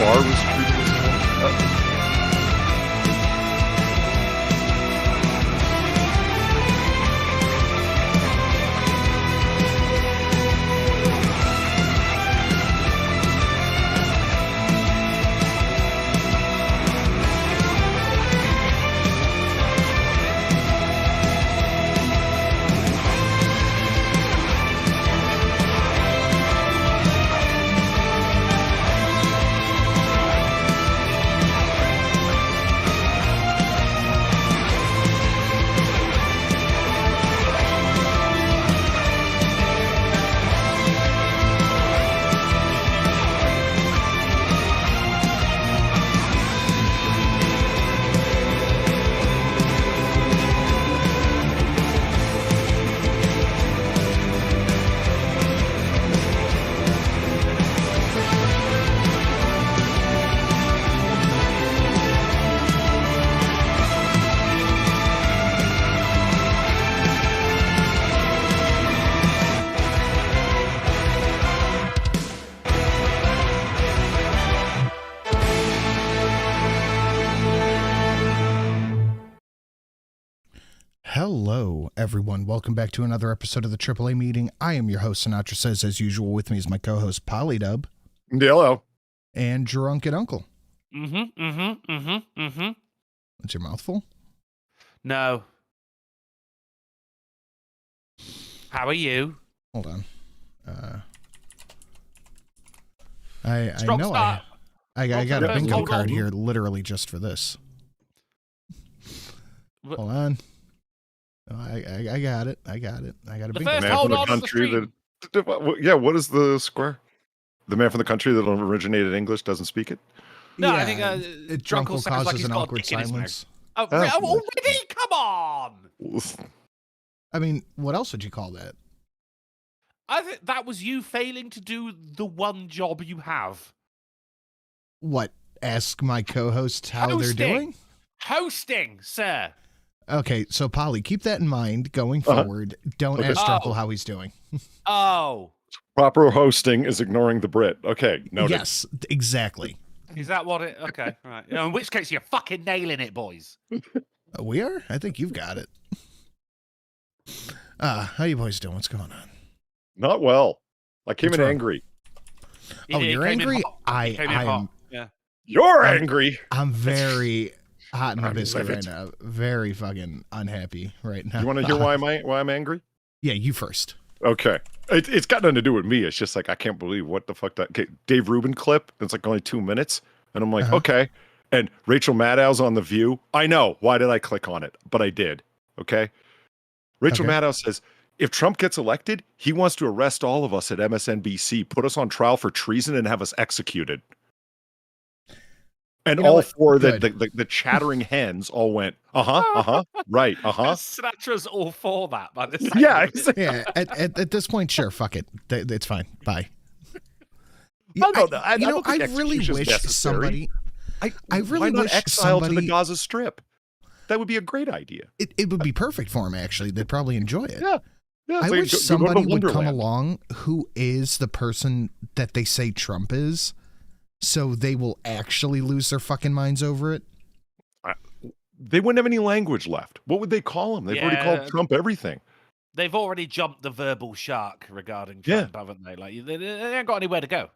bar was treated as one. Hello, everyone. Welcome back to another episode of the AAA meeting. I am your host, Sinatra Says. As usual, with me is my co-host, Polydub. Hello. And Drunken Uncle. Mm-hmm. What's your mouth full? No. How are you? Hold on. I know I got a bingo card here literally just for this. Hold on. Oh, I got it. I got a bingo first card. hold on to the country stream. yeah, what is the square? The man from the country that originated English doesn't speak it? No, yeah, I think Drunkle sounds like causes he's an got a awkward dick in his silence. mouth. Oh, Already? Come on! I mean, what else would you call that? I think that was you failing to do the one job you have. What? Ask my co-hosts how they're doing? Hosting, sir. Okay, so Polly, keep that in mind going forward. Don't ask Drunkle how he's doing. Oh. Proper hosting is ignoring the Brit. Okay, noted. Yes, exactly. Is that what it... Okay, all right. In which case, you're fucking nailing it, boys. We are? I think you've got it. How you boys doing? What's going on? Not well. I came What's in wrong? angry. Oh, you're angry? I am. am. Yeah. You're angry. I'm very hot in my I'm biscuit right livid. now. Very fucking unhappy right now. You want to hear why I'm angry? Yeah, you first. Okay. It's got nothing to do with me. It's just like, I can't believe what the fuck that Dave Rubin clip. It's like only 2 minutes. And I'm like, okay. And Rachel Maddow's on The View. I know. Why did I click on it? But I did. Okay. Rachel Maddow says, if Trump gets elected, he wants to arrest all of us at MSNBC, put us on trial for treason and have us executed. And all four of the chattering hens all went, right, Sinatra's all for that, by the time. Yeah, exactly. Yeah, at this point, sure, fuck it. It's fine. Bye. I really wish somebody... I really wish exile somebody to the Gaza Strip. That would be a great idea. It would be perfect for him, actually. They'd probably enjoy it. Yeah. I wish somebody would come along who is the person that they say Trump is, so they will actually lose their fucking minds over it. They wouldn't have any language left. What would they call him? They've already called Trump everything. They've already jumped the verbal shark regarding Trump, haven't they? Like they ain't got anywhere to go.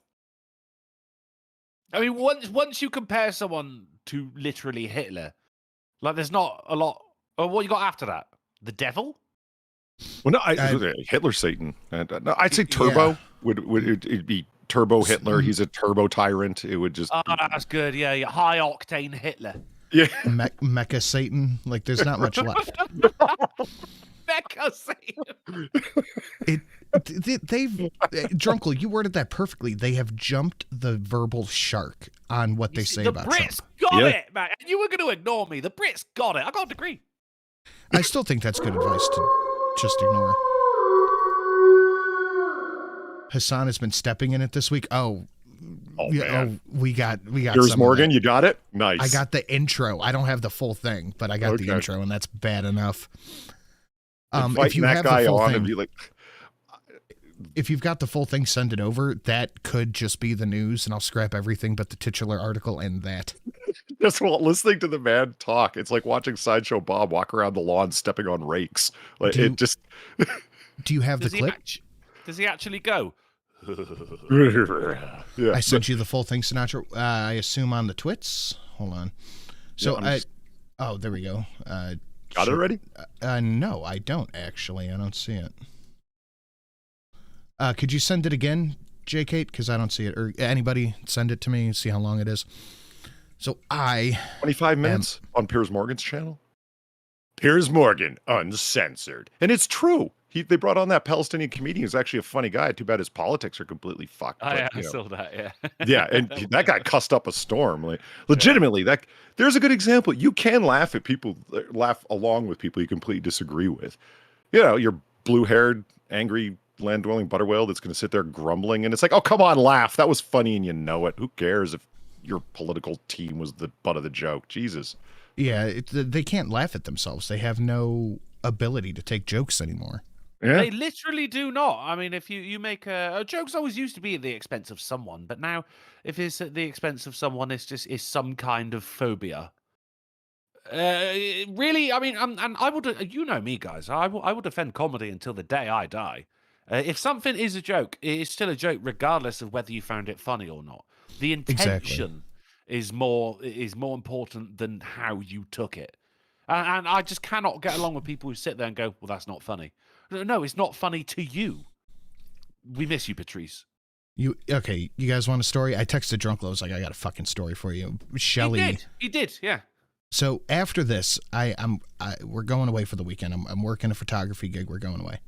I mean, once you compare someone to literally Hitler, like there's not a lot. Oh, what you got after that? The devil? Well, no, Hitler Satan. No, I'd say Turbo it'd be Turbo Hitler. He's a turbo tyrant. It would just. Oh, that's good. Yeah, high octane Hitler. Yeah, Mecha Satan. Like there's not much left. Mecha Satan. They've Drunkle, you worded that perfectly. They have jumped the verbal shark on what they say about Trump. The Brits got it, man. And you were going to ignore me. The Brits got it. I got a degree. I still think that's good advice to just ignore. Hassan has been stepping in it this week. We got. Here's Morgan. You got it. Nice. I got the intro. I don't have the full thing, but I got the intro, and that's bad enough. If you that have guy the full on thing, and be like, if you've got the full thing, send it over. That could just be the news, and I'll scrap everything but the titular article and that. Just while listening to the man talk, it's like watching Sideshow Bob walk around the lawn stepping on rakes. Like Do you have the clip? Does he actually go? Yeah, I sent you the full thing, Sinatra. I assume on the twits. Hold on. So oh, there we go. Got it already? No, I don't actually. I don't see it. Could you send it again, J. Kate? Because I don't see it. Or anybody, send it to me. See how long it is. So 25 minutes on Piers Morgan's channel. Piers Morgan, uncensored, and it's true. They brought on that Palestinian comedian who's actually a funny guy. Too bad his politics are completely fucked. I saw that. Yeah. Yeah, and that guy cussed up a storm. Like, legitimately, there's a good example. You can laugh at people, laugh along with people you completely disagree with. You know, your blue-haired, angry, land-dwelling butter whale that's going to sit there grumbling, and it's like, oh, come on, laugh. That was funny, and you know it. Who cares if your political team was the butt of the joke? Jesus. Yeah, they can't laugh at themselves. They have no ability to take jokes anymore. Yeah. They literally do not. I mean, if you make a joke's always used to be at the expense of someone, but now if it's at the expense of someone, it's some kind of phobia. Really, I mean, and I would, you know me, guys. I will defend comedy until the day I die. If something is a joke, it is still a joke, regardless of whether you found it funny or not. The intention is more important than how you took it. And I just cannot get along with people who sit there and go, "Well, that's not funny." No, it's not funny to you. We miss you, Patrice. You guys want a story? I texted Drunk Low, like, I got a fucking story for you. Shelly. He did, yeah. So after this, we're going away for the weekend. I'm working a photography gig. We're going away.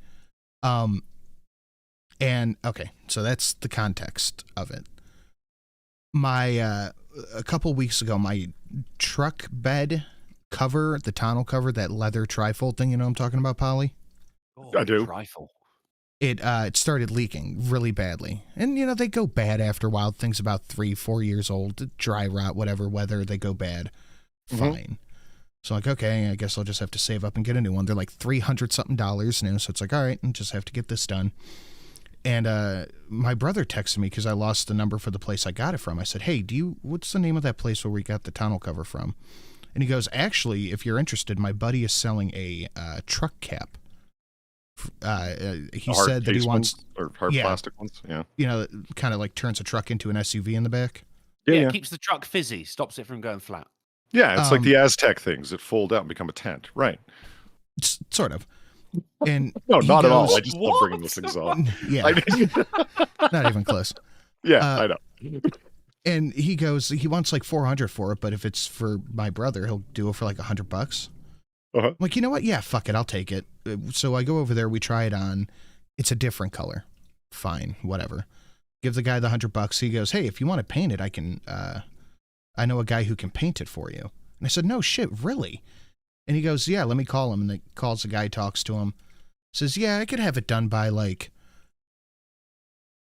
And okay, so that's the context of it. A couple weeks ago, my truck bed cover, the tonneau cover, that leather trifold thing, you know what I'm talking about, Polly? Oh, I do. Trifle. It started leaking really badly. And, you know, they go bad after a while. Things about 3-4 years old, dry rot, whatever weather, they go bad. Fine. So, like, okay, I guess I'll just have to save up and get a new one. They're like $300-something new. So it's like, all right, and just have to get this done. And my brother texted me because I lost the number for the place I got it from. I said, hey, what's the name of that place where we got the tonneau cover from? And he goes, actually, if you're interested, my buddy is selling a truck cap. He said that he wants or hard plastic ones. Yeah, you know, kind of like turns a truck into an SUV in the back. Yeah, it keeps the truck fizzy, stops it from going flat. Yeah, it's like the Aztec things that fold out and become a tent, right? Sort of. And no, not at all. I just love bringing those things up. Yeah, not even close. Yeah, I know. And he goes, he wants like $400 for it, but if it's for my brother, he'll do it for like $100. I'm like, you know what? Yeah, fuck it. I'll take it. So I go over there. We try it on. It's a different color. Fine. Whatever. Give the guy the $100. He goes, hey, if you want to paint it, I can, I know a guy who can paint it for you. And I said, no shit, really? And he goes, yeah, let me call him. And he calls the guy, talks to him. Says, yeah, I could have it done by like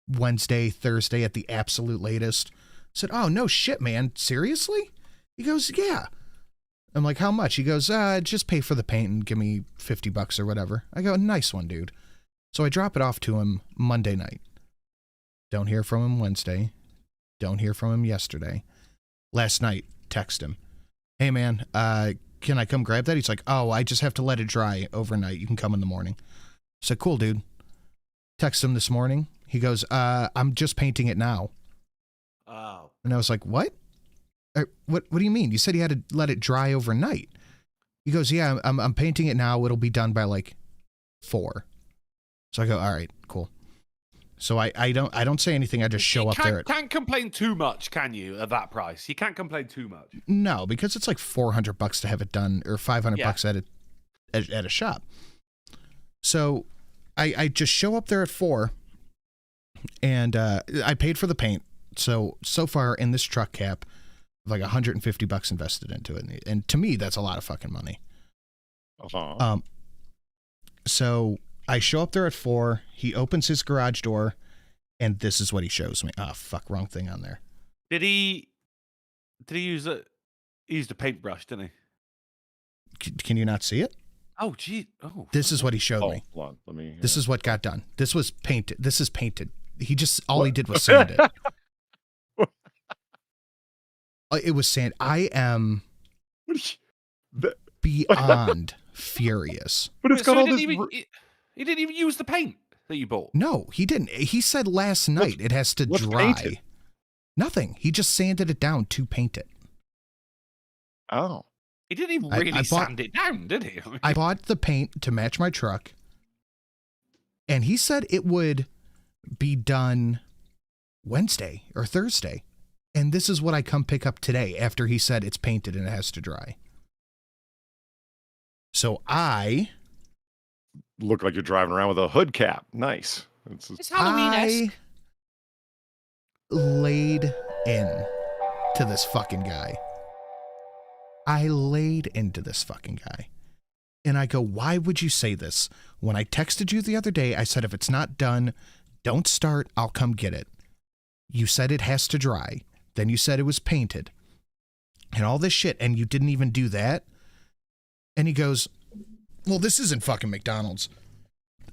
Wednesday, Thursday at the absolute latest. I said, oh, no shit, man. Seriously? He goes, yeah. I'm like, how much? He goes, just pay for the paint and give me $50 or whatever. I go, nice one, dude. So I drop it off to him Monday night. Don't hear from him Wednesday. Don't hear from him yesterday. Last night, text him. Hey, man, can I come grab that? He's like, oh, I just have to let it dry overnight. You can come in the morning. I said, cool, dude. Text him this morning. He goes, I'm just painting it now. Oh. And I was like, what? What do you mean? You said you had to let it dry overnight. He goes, yeah, I'm painting it now. It'll be done by like 4. So I go, all right, cool. So I don't say anything. I just show up there. Can't complain too much, can you, at that price? You can't complain too much. No, because it's like $400 to have it done, or $500 at a shop. So I just show up there at 4, and I paid for the paint. So far in this truck cap, like $150 invested into it, and to me that's a lot of fucking money. So I show up there at 4. He opens his garage door, and this is what he shows me. Ah, fuck, wrong thing on there. Did he use he used a paintbrush, didn't he? Can you not see it? Oh, gee. Oh. This is what he showed me. Hold on. Let me. This is what got done. This was painted. This is painted. All he did was sand it. It was sand. I am beyond furious. But it's got all this. He didn't even use the paint that you bought. No, he didn't. He said last night it has to dry. Painted? Nothing. He just sanded it down to paint it. Oh. He didn't even really sand it down, did he? I bought the paint to match my truck, and he said it would be done Wednesday or Thursday. And this is what I come pick up today after he said it's painted and it has to dry. So I look like you're driving around with a hood cap. Nice. It's Halloween-esque. I laid in to this fucking guy. And I go, why would you say this? When I texted you the other day, I said, if it's not done, don't start. I'll come get it. You said it has to dry. Then you said it was painted and all this shit. And you didn't even do that. And he goes, well, this isn't fucking McDonald's.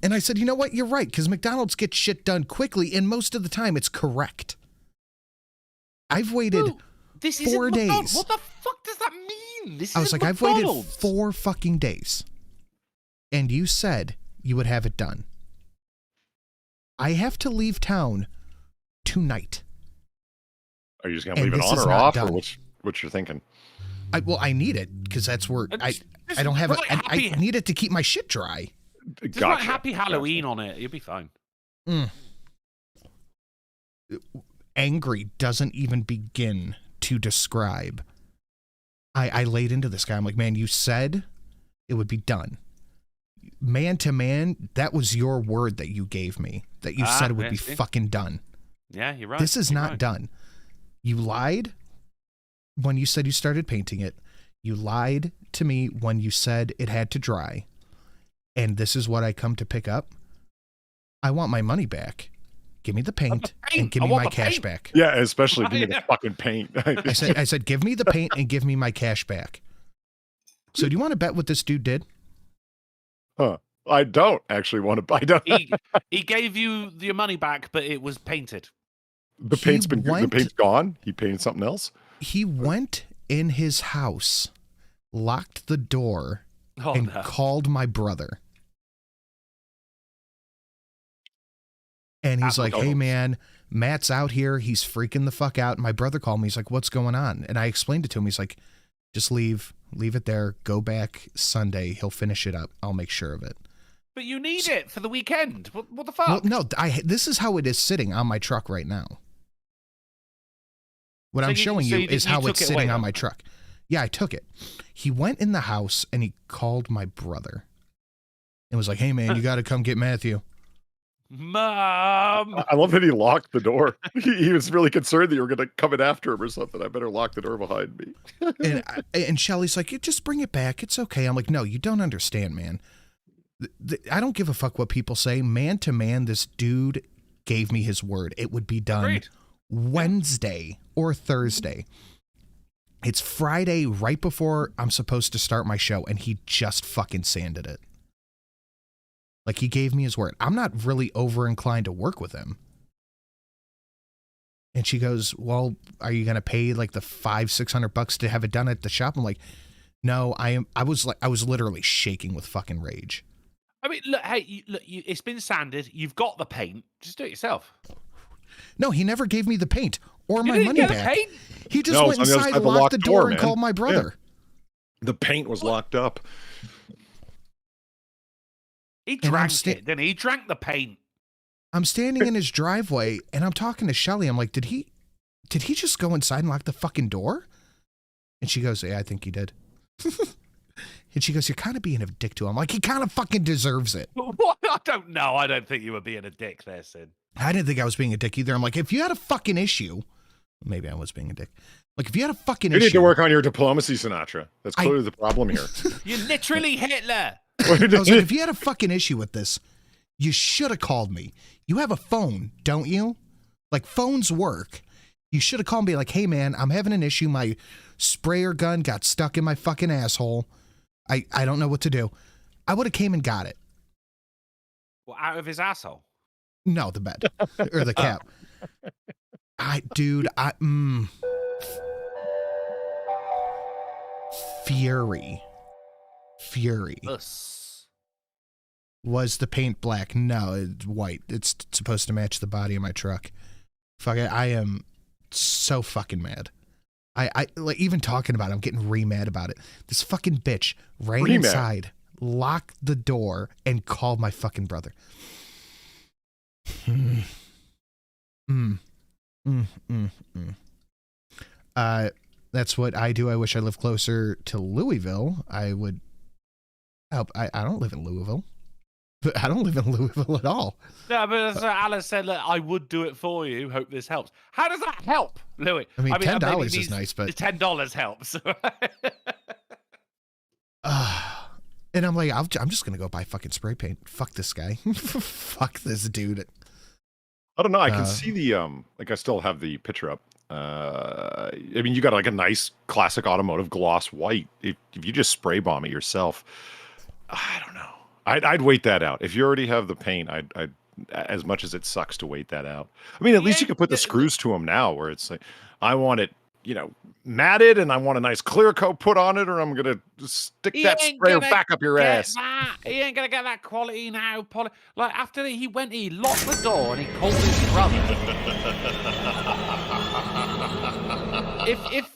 And I said, you know what? You're right. Because McDonald's gets shit done quickly. And most of the time it's correct. I've waited 4 days. What the fuck does that mean? I was like, I've waited 4 fucking days. And you said you would have it done. I have to leave town tonight. Are you just going to leave it on or off, or what you're thinking? I need it because that's where I don't have I need it to keep my shit dry. Just like Happy Halloween on it. You'll be fine. Angry doesn't even begin to describe. I laid into this guy. I'm like, man, you said it would be done. Man to man, that was your word that you gave me. That you said it would be fucking done. Yeah, you're right. This is not done. You lied when you said you started painting it. You lied to me when you said it had to dry. And this is what I come to pick up. I want my money back. Give me the paint and give me my cash back. Yeah, especially give me the fucking paint. I said, give me the paint and give me my cash back. So do you want to bet what this dude did? Huh. I don't actually want to. I don't. He gave you your money back, but it was painted. The paint's gone. He painted something else. He went in his house, locked the door, and called my brother. And he's like, hey, man, Matt's out here. He's freaking the fuck out. And my brother called me. He's like, what's going on? And I explained it to him. He's like, just leave it there. Go back Sunday. He'll finish it up. I'll make sure of it. But you need it for the weekend. What the fuck? Well, no, this is how it is sitting on my truck right now. What I'm showing you is how it's sitting on my truck. Yeah, I took it. He went in the house and he called my brother and was like, hey, man, you got to come get Matthew. Mom! I love that he locked the door. He was really concerned that you were going to come in after him or something. I better lock the door behind me. and Shelly's like, just bring it back. It's okay. I'm like, no, you don't understand, man. I don't give a fuck what people say. Man to man, this dude gave me his word. It would be done Wednesday or Thursday. It's Friday right before I'm supposed to start my show, and he just fucking sanded it. Like, he gave me his word. I'm not really over inclined to work with him. And she goes, well, are you going to pay like the $500-600 to have it done at the shop? I'm like, no, I was literally shaking with fucking rage. I mean, look, hey, it's been sanded. You've got the paint. Just do it yourself. No, he never gave me the paint or my money back. Paint? He just went inside, locked the door, and called my brother. Yeah. The paint was locked up. He drank it, then he drank the paint. I'm standing in his driveway and I'm talking to Shelly. I'm like, did he just go inside and lock the fucking door? And she goes, yeah, I think he did. And she goes, you're kind of being a dick to him. I'm like, he kind of fucking deserves it. What? I don't know. I don't think you were being a dick there, Sid. I didn't think I was being a dick either. I'm like, if you had a fucking issue, maybe I was being a dick. Like, if you had a fucking issue. You need to work on your diplomacy, Sinatra. That's clearly the problem here. You're literally Hitler. I was like, if you had a fucking issue with this, you should have called me. You have a phone, don't you? Like, phones work. You should have called me like, hey, man, I'm having an issue. My sprayer gun got stuck in my fucking asshole. I don't know what to do. I would have came and got it. Well, out of his asshole. No, the bed or the cap. Fury. Was the paint black? No, it's white. It's supposed to match the body of my truck. Fuck it, I am so fucking mad. I like even talking about it, I'm getting re-mad about it. This fucking bitch ran inside, locked the door, and called my fucking brother. That's what I do. I wish I lived closer to Louisville. I would help. I don't live in Louisville. I don't live in Louisville at all. No, but as Alice said, look, I would do it for you. Hope this helps. How does that help, Louis? I mean $10 is nice, but $10 helps. And I'm like, I'm just gonna go buy fucking spray paint. Fuck this guy. Fuck this dude. I don't know. I can see the like I still have the picture up. I mean, you got like a nice classic automotive gloss white. If you just spray bomb it yourself, I don't know. I'd wait that out. If you already have the paint, I'd as much as it sucks to wait that out. I mean, at least you can put the screws to them now, where it's like, I want it, matted, and I want a nice clear coat put on it, or I'm gonna stick that sprayer back up your ass. He ain't gonna get that quality now. Like after he went, he locked the door and he called his brother.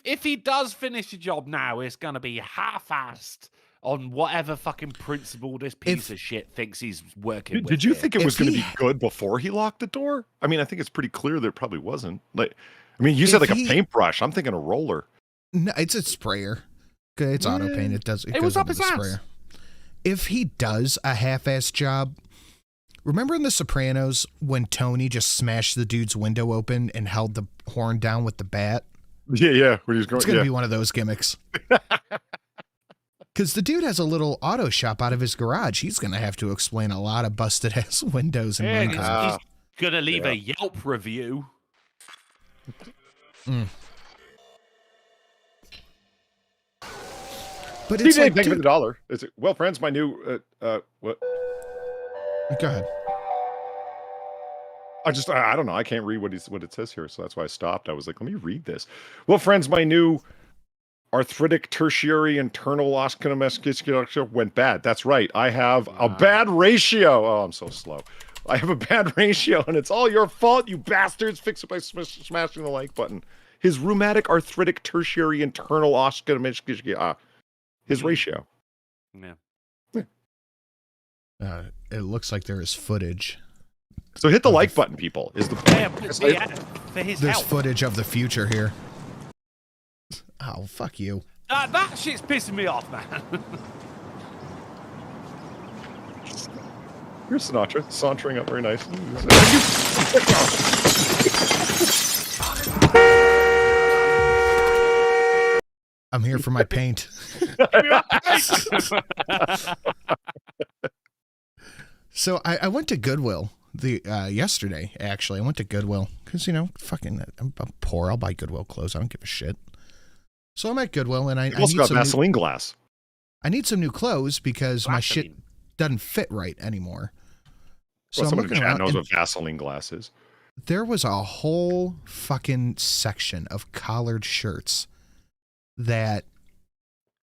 if he does finish the job now, it's gonna be half-assed on whatever fucking principle this piece of shit thinks he's working with. Did you think it was going to be good before he locked the door? I mean, I think it's pretty clear that it probably wasn't. Like, I mean, you said like a paintbrush. I'm thinking a roller. No, it's a sprayer. It's auto paint. It does. It was goes up his into the ass. sprayer. If he does a half-ass job, remember in The Sopranos when Tony just smashed the dude's window open and held the horn down with the bat? Yeah. When he's going, it's going to be one of those gimmicks. Because the dude has a little auto shop out of his garage. He's going to have to explain a lot of busted-ass windows and he's going to leave a Yelp review. But it's like, thank you for the $1. Is it, well, friends, my new what? Go ahead. I don't know. I can't read what it says here, so that's why I stopped. I was like, let me read this. Well, friends, my new arthritic tertiary internal osculum went bad. That's right. I have a bad ratio. Oh, I'm so slow. I have a bad ratio, and it's all your fault, you bastards. Fix it by smashing the like button. His rheumatic arthritic tertiary internal osculum his ratio. Yeah. It looks like there is footage. So hit the like button, people. Is the for his There's help. footage of the future here. Oh, fuck you. That shit's pissing me off, man. Here's Sinatra, sauntering up very nice. I'm here for my paint. So I went to Goodwill yesterday, actually. I went to Goodwill because, fucking, I'm poor. I'll buy Goodwill clothes. I don't give a shit. So I'm at Goodwill, and I also need got some Vaseline glass. I need some new clothes because my shit doesn't fit right anymore. So Well, I'm someone in looking the chat around, knows and what Vaseline glass is. there was a whole fucking section of collared shirts that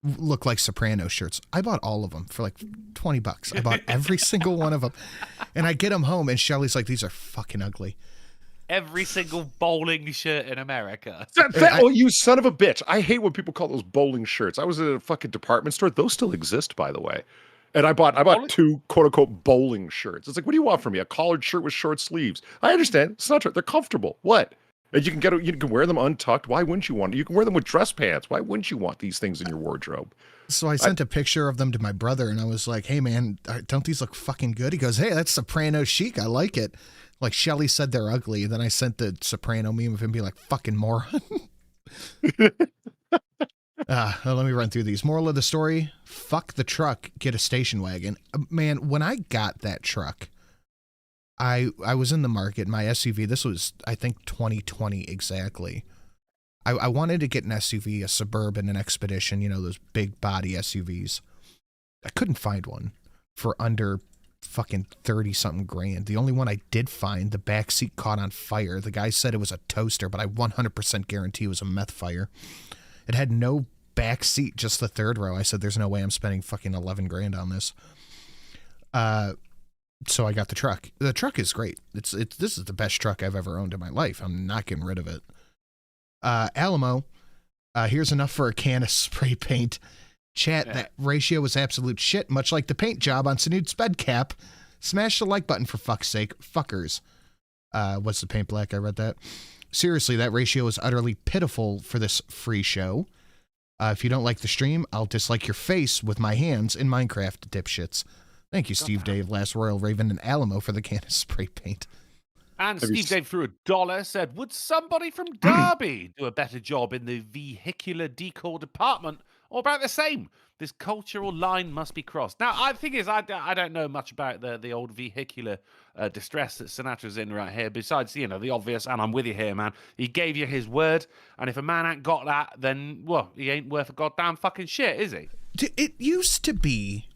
look like Soprano shirts. I bought all of them for like $20. I bought every single one of them, and I get them home, and Shelly's like, "These are fucking ugly." Every single bowling shirt in America. Oh, you son of a bitch. I hate when people call those bowling shirts. I was at a fucking department store. Those still exist, by the way. And I bought two quote-unquote bowling shirts. It's like, what do you want from me? A collared shirt with short sleeves. I understand. It's not true. They're comfortable. What? And you can wear them untucked. Why wouldn't you want it? You can wear them with dress pants. Why wouldn't you want these things in your wardrobe? So I sent a picture of them to my brother, and I was like, "Hey, man, don't these look fucking good?" He goes, "Hey, that's Soprano chic. I like it." Like, Shelly said they're ugly. Then I sent the Soprano meme of him being like, "Fucking moron." Let me run through these. Moral of the story: fuck the truck, get a station wagon. Man, when I got that truck, I was in the market. My SUV, this was, I think, 2020 exactly. I wanted to get an SUV, a Suburban, an Expedition, those big body SUVs. I couldn't find one. for under fucking 30 something grand. The only one I did find, the back seat caught on fire. The guy said it was a toaster, but I 100% guarantee it was a meth fire. It had no back seat, just the third row. I said, there's no way I'm spending fucking 11 grand on this. So I got the truck. The truck is great. This is the best truck I've ever owned in my life. I'm not getting rid of it. Alamo, here's enough for a can of spray paint. Chat, that ratio was absolute shit, much like the paint job on Sanude's bed cap. Smash the like button for fuck's sake. Fuckers. What's the paint black? I read that. Seriously, that ratio is utterly pitiful for this free show. If you don't like the stream, I'll dislike your face with my hands in Minecraft, dipshits. Thank you, Steve Dave, Last Royal Raven, and Alamo for the can of spray paint. And Steve Dave threw $1, said, would somebody from Derby do a better job in the vehicular decor department, or about the same? This cultural line must be crossed. Now, I think is I don't know much about the old vehicular distress that Sinatra's in right here, besides, you know, the obvious, and I'm with you here, man. He gave you his word, and if a man ain't got that, then, well, he ain't worth a goddamn fucking shit, is he? It used to be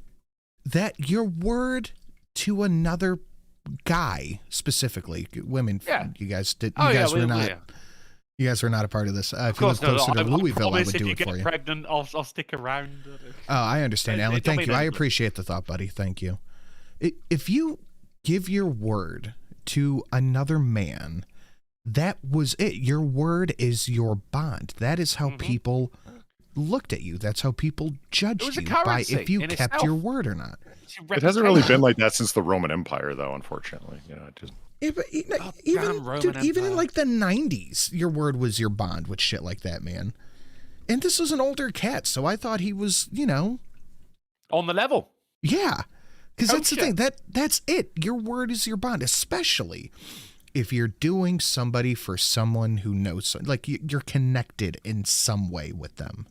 that your word to another guy, specifically women, you guys did. You guys were not. You guys were not a part of this. If you live closer to Louisville, I would do it for you. Pregnant, I'll stick around. Oh, I understand, Alan. Thank you. I appreciate the thought, buddy. Thank you. If you give your word to another man, that was it. Your word is your bond. That is how people looked at you. That's how people judged you by if you kept your word or not. It hasn't really been like that since the Roman Empire, though. Unfortunately, you know, it just. Yeah, but even in like the 90s, your word was your bond with shit like that, man. And this was an older cat, so I thought he was, you know, on the level. Yeah, because that's the thing. That's it. Your word is your bond, especially if you're doing somebody for someone who knows, like you're connected in some way with them.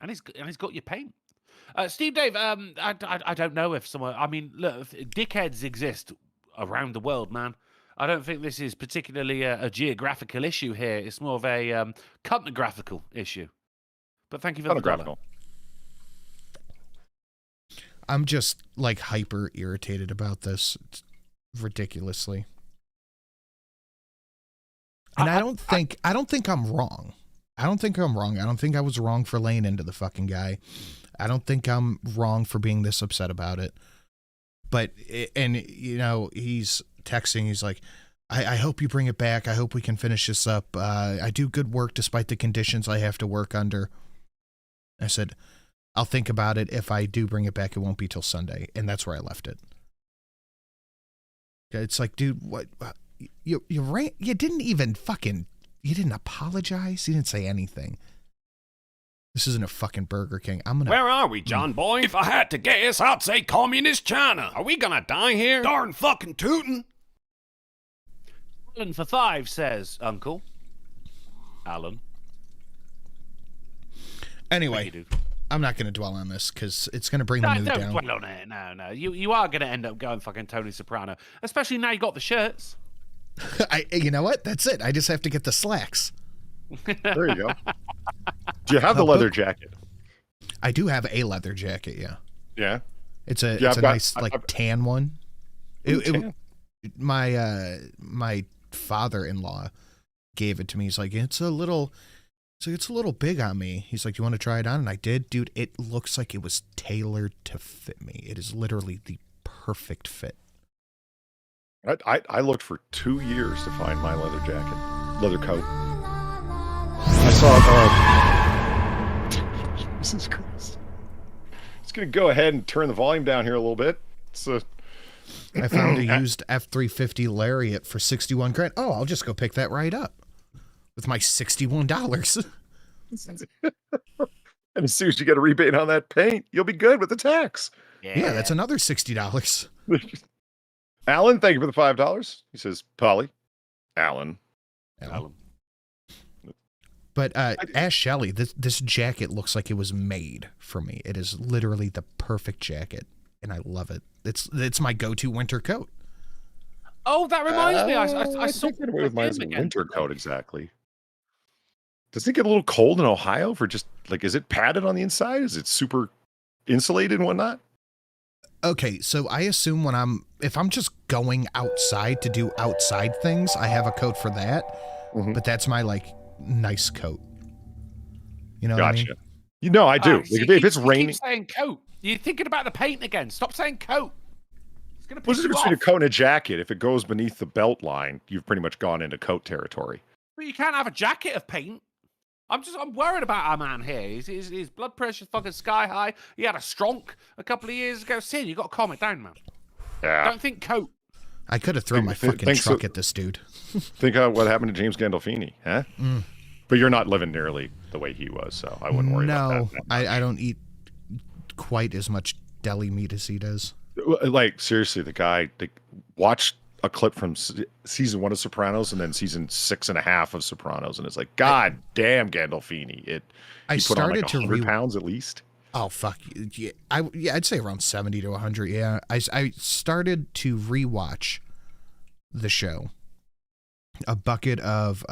And he's got your paint. Steve Dave, I don't know if someone. I mean, look, dickheads exist around the world, man. I don't think this is particularly a geographical issue here. It's more of a cuntographical issue. But thank you for the $1. I'm just like hyper irritated about this. It's ridiculously. And I don't think I'm wrong. I don't think I'm wrong. I don't think I was wrong for laying into the fucking guy. I don't think I'm wrong for being this upset about it. But, and, you know, he's texting. He's like, I hope you bring it back. I hope we can finish this up. I do good work despite the conditions I have to work under. I said, I'll think about it. If I do bring it back, it won't be till Sunday. And that's where I left it. It's like, dude, what? You didn't even fucking, you didn't apologize. You didn't say anything. This isn't a fucking Burger King. Where are we, John boy? If I had to guess, I'd say Communist China. Are we gonna die here? Darn fucking tootin'. Alan for 5 says, Uncle. Alan. Anyway, I'm not going to dwell on this because it's going to bring the mood down. Don't dwell on it. No. You are going to end up going fucking Tony Soprano. Especially now you got the shirts. You know what? That's it. I just have to get the slacks. There you go. Do you have the leather jacket? I do have a leather jacket, yeah. Yeah? It's a nice, tan one. My father-in-law gave it to me. He's like, it's a little big on me. He's like, you want to try it on? And I did. Dude, it looks like it was tailored to fit me. It is literally the perfect fit. I looked for 2 years to find my leather coat. I saw Jesus Christ. Just going to go ahead and turn the volume down here a little bit. I found a used F-350 Lariat for 61 grand. Oh, I'll just go pick that right up with my $61. And as soon as you get a rebate on that paint, you'll be good with the tax. Yeah, that's another $60. Alan, thank you for the $5. He says, Polly. Alan. But Ash Shelly, this jacket looks like it was made for me. It is literally the perfect jacket, and I love it. It's my go-to winter coat. Oh, that reminds me. I saw it away with my winter coat exactly. Does it get a little cold in Ohio for just like, is it padded on the inside? Is it super insulated and whatnot? Okay, so I assume if I'm just going outside to do outside things, I have a coat for that. Mhm. But that's my like nice coat. You know Gotcha. what I mean? You know, I do. So Like, if it's you raining, keep saying coat. You're thinking about the paint again. Stop saying coat. It's gonna what's piss the you difference between a off. coat and a jacket? If it goes beneath the belt line, you've pretty much gone into coat territory. But you can't have a jacket of paint. I'm worried about our man here. His blood pressure's fucking sky high. He had a stronk a couple of years ago. Sin, you got to calm it down, man. Yeah. Don't think coat. I could have thrown my fucking truck at this dude. Think of what happened to James Gandolfini, huh? Mm. But you're not living nearly the way he was, so I wouldn't worry about that. No, I don't eat quite as much deli meat as he does. Like, seriously, the guy, watched a clip from season 1 of Sopranos and then season 6.5 of Sopranos, and it's like, God damn, Gandolfini. He put on like 100 pounds at least. Oh, fuck. Yeah, I'd say around 70 to 100, yeah. I started to rewatch the show. A bucket of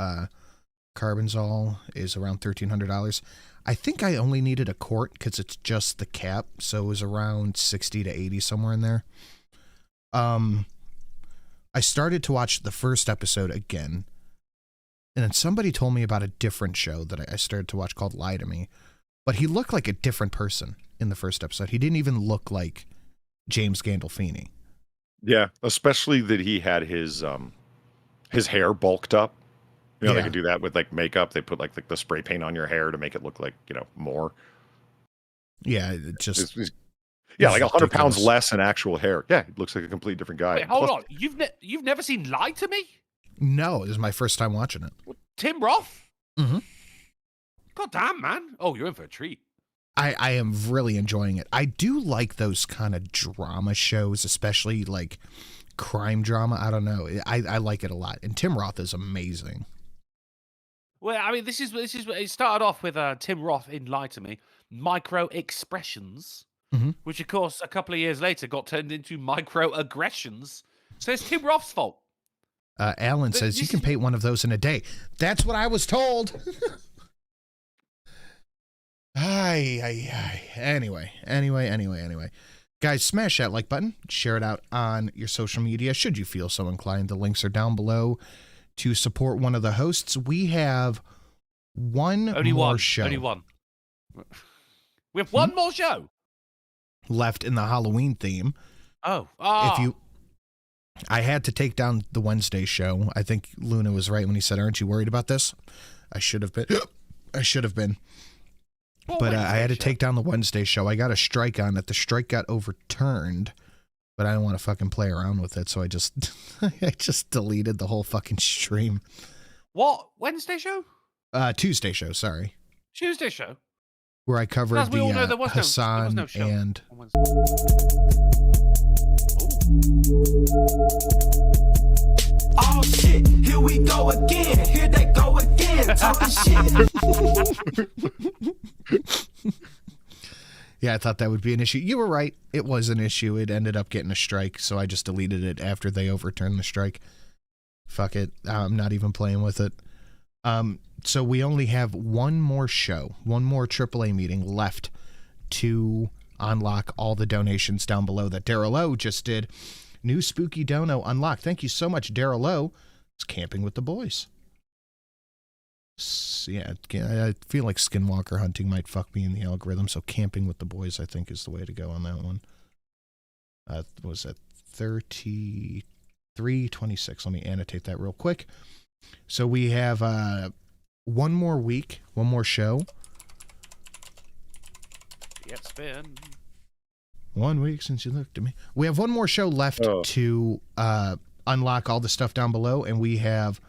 Carbonzol is around $1,300. I think I only needed a quart because it's just the cap, so it was around 60 to 80, somewhere in there. I started to watch the first episode again, and then somebody told me about a different show that I started to watch called Lie to Me, but he looked like a different person in the first episode. He didn't even look like James Gandolfini. Yeah, especially that he had his hair bulked up. You know, they could do that with like makeup. They put like the spray paint on your hair to make it look like, more. Yeah, it just... like 100 pounds less in actual hair. Yeah, it looks like a completely different guy. Wait, hold on. You've never seen Lie to Me? No, this is my first time watching it. Tim Roth? Mm-hmm. God damn, man. Oh, you're in for a treat. I am really enjoying it. I do like those kind of drama shows, especially like crime drama. I don't know. I like it a lot. And Tim Roth is amazing. Well, I mean, this is it started off with Tim Roth in Lie to Me, micro expressions, which of course a couple of years later got turned into microaggressions. So it's Tim Roth's fault. Alan says you can paint one of those in a day. That's what I was told. Anyway. Guys, smash that like button. Share it out on your social media, should you feel so inclined. The links are down below to support one of the hosts. We have one more show. Only one. We have one more show left in the Halloween theme. Oh. I had to take down the Wednesday show. I think Luna was right when he said, "Aren't you worried about this?" I should have been. But I had to take down the Wednesday show. I got a strike on it. The strike got overturned, but I don't want to fucking play around with it, so I just deleted the whole fucking stream. What? Wednesday show? Tuesday show, sorry. Tuesday show? Where I covered the Hassan and... Oh shit, here we go again. Here they go again, talking shit. Yeah, I thought that would be an issue. You were right. It was an issue. It ended up getting a strike, so I just deleted it after they overturned the strike. Fuck it. I'm not even playing with it. So we only have one more show, one more AAA meeting left to unlock all the donations down below that Daryl O just did. New Spooky Dono unlocked. Thank you so much, Daryl O. It's Camping with the Boys. Yeah, I feel like skinwalker hunting might fuck me in the algorithm, so Camping with the Boys, I think, is the way to go on that one. Was it 33:26? Let me annotate that real quick. So we have one more week, one more show. Yep, spin. 1 week since you looked at me. We have one more show left to unlock all the stuff down below, and we have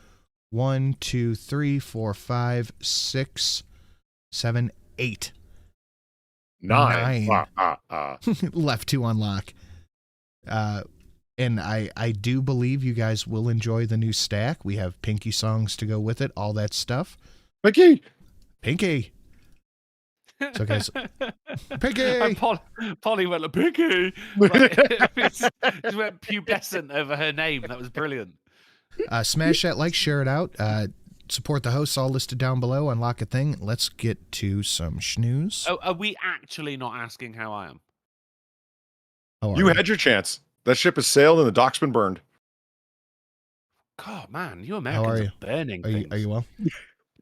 1, 2, 3, 4, 5, 6, 7, 8. 9 left to unlock. And I do believe you guys will enjoy the new stack. We have Pinky songs to go with it, all that stuff. Pinky. So guys, Pinky. And Polly went like, Pinky. Like, it went pubescent over her name. That was brilliant. Smash that like, share it out. Support the hosts, all listed down below. Unlock a thing. Let's get to some schnews. Oh, are we actually not asking how I am? How are You had your chance. That ship has sailed and the dock's been burned. God, man, you How Americans are are you? burning Are you, things. are you well?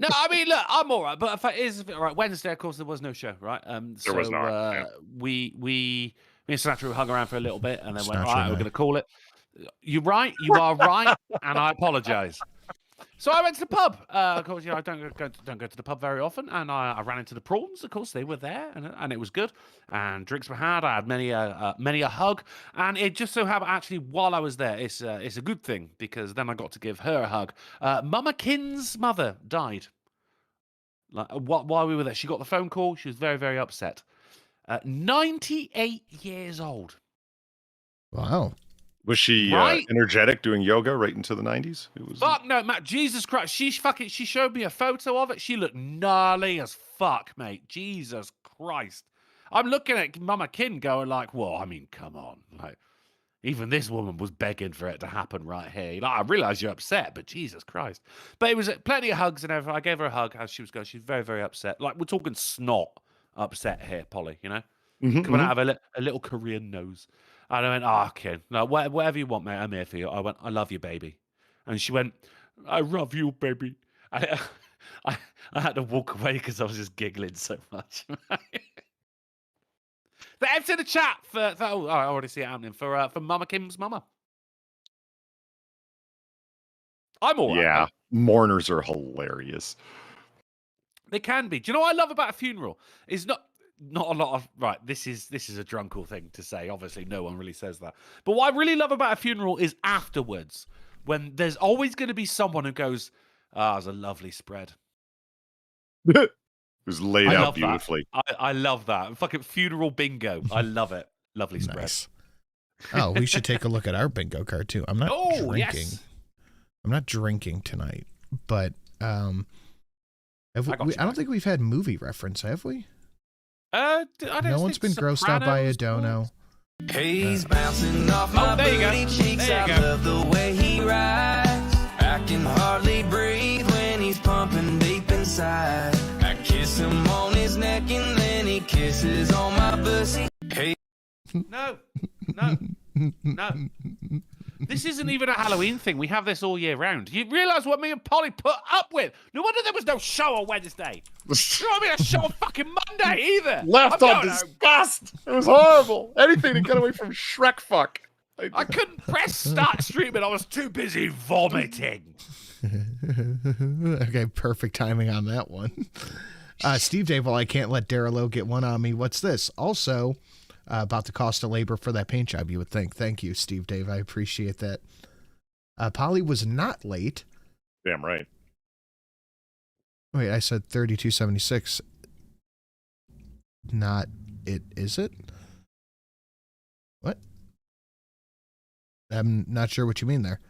No, I mean, look, I'm all right. But if it is all right, Wednesday, of course, there was no show, right? There was not, yeah. Me and Sinatra hung around for a little bit, and then went, Sinatra all right, and we're I. going to call it. You're right. You are right, and I apologise. So I went to the pub. Of course, I don't go to the pub very often, and I ran into the prawns. Of course, they were there, and it was good. And drinks were had. I had many a hug, and it just so happened actually while I was there, it's a good thing because then I got to give her a hug. Mama Kin's mother died. Like while we were there, she got the phone call. She was very, very upset. 98 years old. Wow. Was she Right? energetic doing yoga right into the 90s? It was. Fuck no, Matt. Jesus Christ. She showed me a photo of it. She looked gnarly as fuck, mate. Jesus Christ. I'm looking at Mama Kin going like, well, I mean, come on. Like, even this woman was begging for it to happen right here. Like, I realize you're upset, but Jesus Christ. But it was plenty of hugs and everything. I gave her a hug as she was going. She's very, very upset. Like, we're talking snot upset here, Polly, you know? Coming out of a little Korean nose. And I went, okay, no, whatever you want, mate, I'm here for you. I went, I love you, baby. And she went, I love you, baby. I had to walk away because I was just giggling so much. The F's in the chat oh, I already see it happening for Mama Kim's mama. I'm all right. Yeah, Mate. mourners are hilarious. They can be. Do you know what I love about a funeral? Is not a lot of right. This is a drunkle thing to say. Obviously, no one really says that. But what I really love about a funeral is afterwards, when there's always going to be someone who goes, "Ah, it was a lovely spread." It was laid I out love beautifully. that. I love that. Fucking funeral bingo. I love it. Lovely spread. Nice. Oh, we should take a look at our bingo card too. I'm not drinking. Yes. I'm not drinking tonight, but I you, don't think we've had movie reference, have we? I don't No one's been grossed out by a Sopranos, dono. He's bouncing off my there you go. booty cheeks. There you I go. love the way he rides. I can hardly breathe when he's pumping deep inside. I kiss him on his neck and then he kisses on my pussy. Hey. No. This isn't even a Halloween thing. We have this all year round. You realise what me and Polly put up with? No wonder there was no show on Wednesday. You know what I mean? A show on fucking Monday either. Left I'm on going home. disgust. It was horrible. Anything to get away from Shrek fuck. I couldn't press start streaming. I was too busy vomiting. Okay, perfect timing on that one. Steve Dave, well, I can't let Darlow get one on me. What's this? Also, about the cost of labor for that paint job, you would think. Thank you, Steve Dave. I appreciate that. Polly was not late. Damn right. Wait, I said 3276. Not it, is it? What? I'm not sure what you mean there.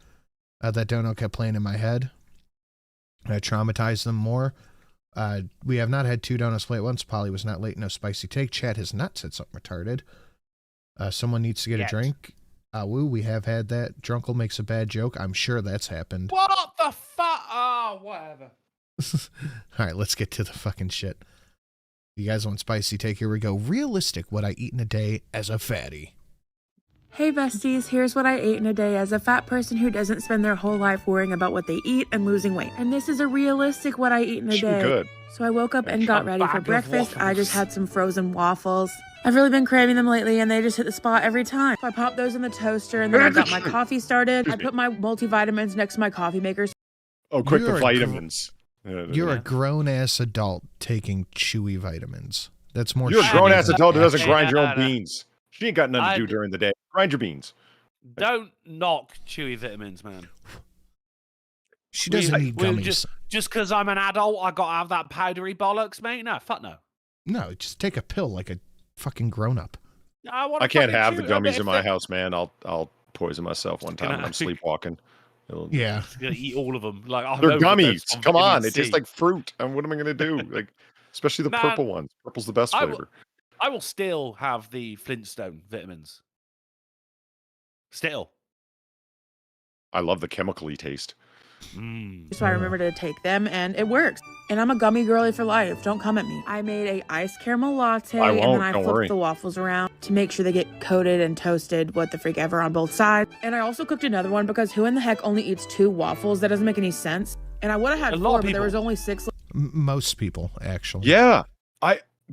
That dono kept playing in my head. I traumatized them more. We have not had two donuts play at once. Polly was not late. No spicy take. Chad has not said something retarded. Someone needs to get a drink. Awooo, we have had that. Drunkle makes a bad joke. I'm sure that's happened. What the fuck? Oh, whatever. All right, let's get to the fucking shit. You guys want spicy take? Here we go. Realistic, what I eat in a day as a fatty. Hey besties, here's what I ate in a day as a fat person who doesn't spend their whole life worrying about what they eat and losing weight. And this is a realistic what I eat in a Should be day. good. So I woke up and got ready bag for of breakfast. I just waffles. had some frozen waffles. I've really been craving them lately and they just hit the spot every time. So I popped those in the toaster and then I got my coffee started. I put my multivitamins next to my coffee makers. Oh, quick, You're the a vitamins. You're a grown-ass adult taking chewy vitamins. That's more You're a shitty grown-ass than adult that doesn't actual- grind your own no. beans. She ain't got nothing to do during the day. Grind your beans. Don't knock chewy vitamins, man. She doesn't need Well, gummies. Just because I'm an adult, I got to have that powdery bollocks, mate? No, fuck no. No, just take a pill like a fucking grown-up. I can't have the gummies in my house, man. I'll poison myself one time when I'm sleepwalking. Yeah. I'm gonna eat all of them. Like They're overdose gummies. on Come on, vitamin it tastes C. like fruit. And what am I gonna do? Like, especially the Man, purple ones. Purple's the best I will- flavor. I will still have the Flintstone vitamins. Still. I love the chemically taste. So I remember to take them and it works. And I'm a gummy girly for life. Don't come at me. I made a iced caramel latte I and won't, then I don't flipped worry. the waffles around. to make sure they get coated and toasted, what the freak ever, on both sides. And I also cooked another one because who in the heck only eats 2 waffles? That doesn't make any sense. And I would have had 4, but there was only 6. Most people, actually. Yeah.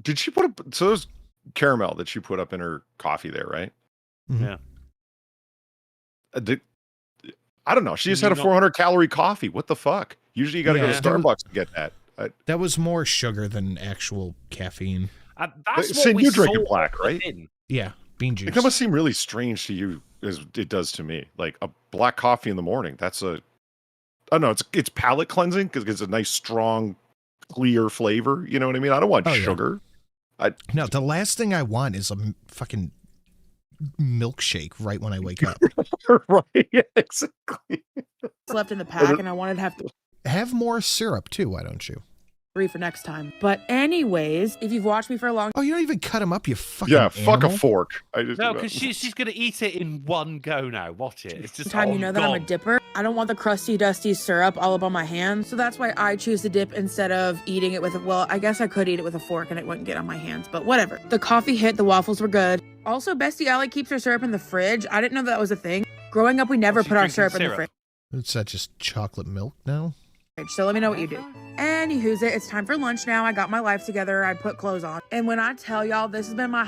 Did she put up, so there's caramel that she put up in her coffee there, right? Yeah. I don't know. She just had a 400-calorie coffee. What the fuck? Usually you got to go to Starbucks to get that. That was more sugar than actual caffeine. That's Sin, what you we drink saw it black, right? Yeah, bean juice. That must seem really strange to you as it does to me. Like a black coffee in the morning. That's I don't know. It's palate cleansing because it's a nice, strong, clear flavor. You know what I mean? I don't want sugar. No, the last thing I want is a fucking milkshake right when I wake up. Right? Yeah, exactly. Left in the pack, and I wanted to have more syrup too. Why don't you? 3 for next time. But anyways, if you've watched me for a long Oh, you don't even cut them up, you fucking fuck a animal. fork. No, because she's going to eat it in one go now. Watch it. It's just time you know that I'm a dipper. I don't want the crusty, dusty syrup all up on my hands. So that's why I choose to dip instead of eating it with I guess I could eat it with a fork and it wouldn't get on my hands, but whatever. The coffee hit, the waffles were good. Also, Bestie Allie keeps her syrup in the fridge. I didn't know that was a thing. Growing up, we never put our syrup in the fridge. It's just chocolate milk now? So let me know what you do. Anywho's it's time for lunch now. I got my life together. I put clothes on. And when I tell y'all this has been my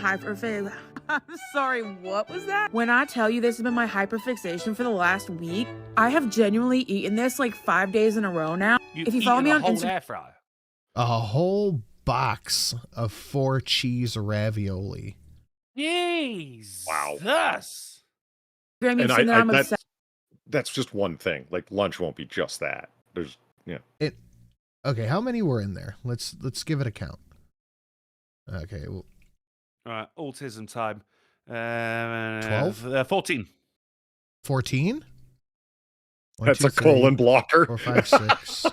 I'm sorry, what was that? When I tell you this has been my hyperfixation for the last week, I have genuinely eaten this like 5 days in a row now. If you follow me on Instagram, air fryer. A whole box of 4 cheese ravioli. Jeez. Wow. Yes. That's just one thing. Like lunch won't be just that. There's Okay, how many were in there? Let's give it a count. Okay. Well, all right, autism time. 12? 14. 14? That's a colon blocker. 4, 5, 6,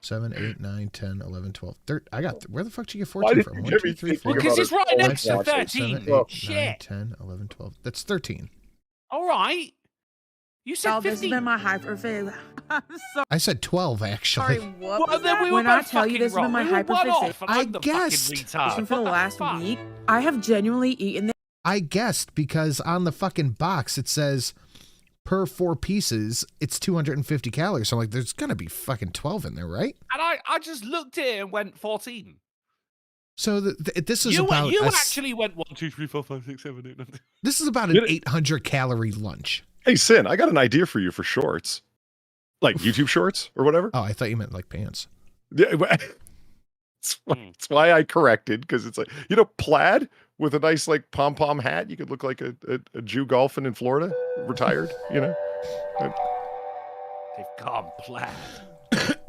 7, 8, 9, 10, 11, 12, 13. Where the fuck did you get 14 from? 1, 2, 3, 4. Because it's right next to 13. 7, 8, 9, 10, 11, 12. That's 13. All right. You said 15. This has been my hyperfixation. I said 12, actually. Sorry, what was that? When I tell you this has been my hyperfixation, I guessed for the last week, I have genuinely eaten this. I guessed because on the fucking box it says per 4 pieces, it's 250 calories. So I'm like, there's going to be fucking 12 in there, right? And I just looked at it and went 14. So this is you about... You actually went 1, 2, 3, 4, 5, 6, 7, 8, 9, 10. This is about an 800-calorie lunch. Hey, Sin, I got an idea for you for shorts. Like YouTube shorts or whatever. Oh, I thought you meant like pants. Yeah, that's why I corrected, because it's like, plaid with a nice like pom-pom hat. You could look like a Jew golfing in Florida, retired, They've gone plaid.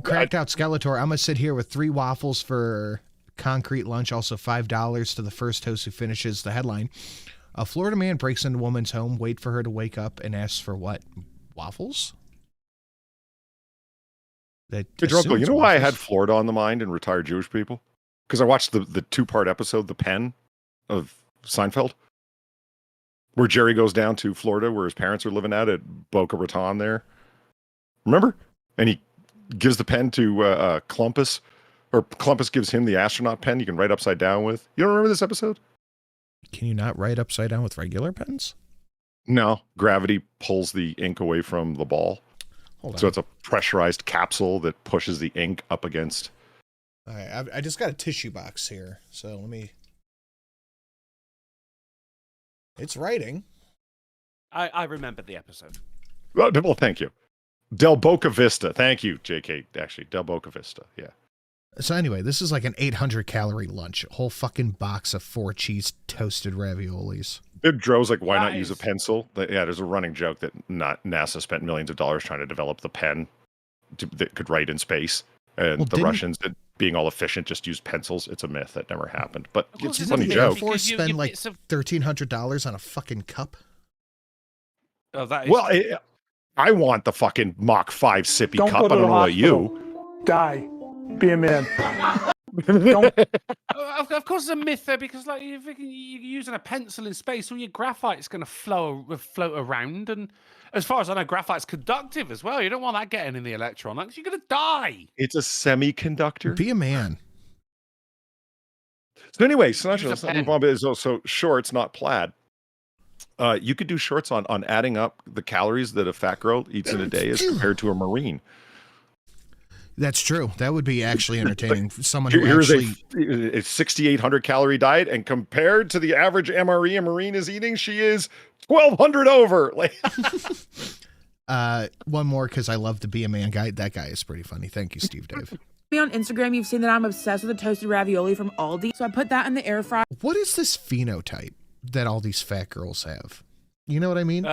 Cracked out Skeletor. I'm going to sit here with 3 waffles for concrete lunch. Also $5 to the first host who finishes the headline. A Florida man breaks into a woman's home, wait for her to wake up, and asks for what? Waffles? Hey, Drunkle, you know why I had Florida on the mind and retired Jewish people? Because I watched the 2-part episode, The Pen, of Seinfeld, where Jerry goes down to Florida, where his parents are living at Boca Raton there. Remember? And he gives the pen to Clumpus, or Clumpus gives him the astronaut pen you can write upside down with. You don't remember this episode? Can you not write upside down with regular pens? No. Gravity pulls the ink away from the ball. So it's a pressurized capsule that pushes the ink up against. All right, I just got a tissue box here. So let me... It's writing. I remember the episode. Well, thank you. Del Boca Vista. Thank you, JK. Actually, Del Boca Vista. Yeah. So anyway, this is like an 800-calorie lunch. A whole fucking box of 4 cheese toasted raviolis. Bib Dro's like, why not use a pencil? Yeah, there's a running joke that NASA spent millions of dollars trying to develop the pen that could write in space. And the Russians, being all efficient, just used pencils. It's a myth. That never happened. But it's a funny joke. Air Force spend like $1,300 on a fucking cup? Oh, that is... Well, I want the fucking Mach 5 sippy cup. I don't know about you. Die. Be a man. Of course, it's a myth there, because like you're using a pencil in space, all your graphite's going to float around, and as far as I know, graphite's conductive as well. You don't want that getting in the electronics. You're going to die. It's a semiconductor. Be a man. So anyway, so Use a let's not pen. move on, but it's also shorts, not plaid. You could do shorts on adding up the calories that a fat girl eats in a day as compared to a Marine. That's true. That would be actually entertaining. Someone who Here's actually a 6,800 calorie diet, and compared to the average MRE a Marine is eating, she is 1,200 over. Like, one more because I love to be a man guy. That guy is pretty funny. Thank you, Steve Dave. Me on Instagram, you've seen that I'm obsessed with the toasted ravioli from Aldi. So I put that in the air fryer. What is this phenotype that all these fat girls have? You know what I mean?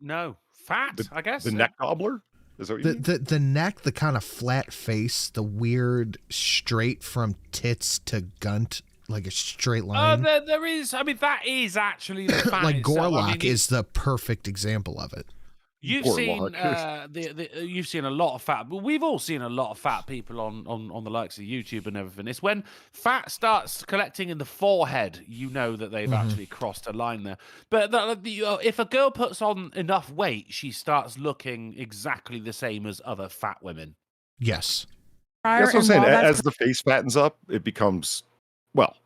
No, fat. I guess the neck gobbler. Is that what you mean? The neck, the kind of flat face, the weird straight from tits to gunt, like a straight line. There is. I mean, that is actually the fat like itself. Gorlock I mean, is the perfect example of it. You've seen you've seen a lot of fat, but we've all seen a lot of fat people on the likes of YouTube and everything. It's when fat starts collecting in the forehead, you know that they've actually crossed a line there. But if a girl puts on enough weight, she starts looking exactly the same as other fat women. Yes. That's what I'm saying. As the face fattens up, it becomes, well,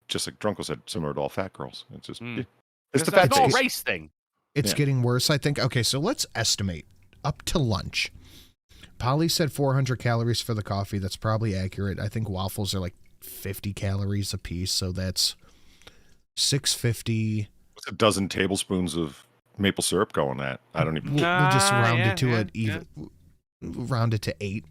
just like Drunkle said, similar to all fat girls. It's just it's the fat not face. a race thing. It's getting worse, I think. Okay, so let's estimate up to lunch. Polly said 400 calories for the coffee. That's probably accurate. I think waffles are like 50 calories a piece, so that's 650. What's a dozen tablespoons of maple syrup go on that? I don't even. We'll just round it to an even. Round it to 8,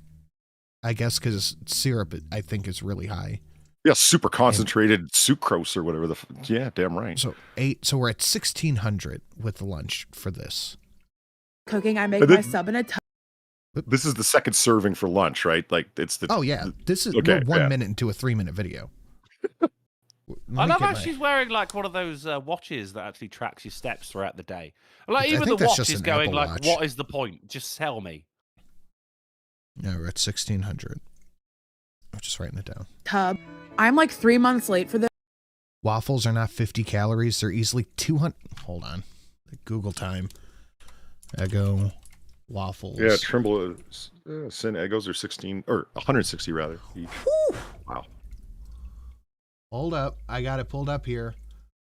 I guess, because syrup I think is really high. Yeah, super concentrated sucrose or whatever the. Yeah, damn right. So 8. So we're at 1,600 with the lunch for this. Cooking, I make my sub in a tub. This is the second serving for lunch, right? Like it's the. Oh yeah, this is okay, we're 1 minute into a 3-minute video. I love how she's wearing like one of those watches that actually tracks your steps throughout the day. Like even the watch is going like, Watch. what is the point? Just sell me. No, we're at 1,600. I'm just writing it down. Tub. I'm like 3 months late for this. Waffles are not 50 calories. They're easily 200. Hold on. Google time. Eggo waffles. Yeah, Trimble Sin Eggos are 16 or 160 rather. Wow. Hold up. I got it pulled up here.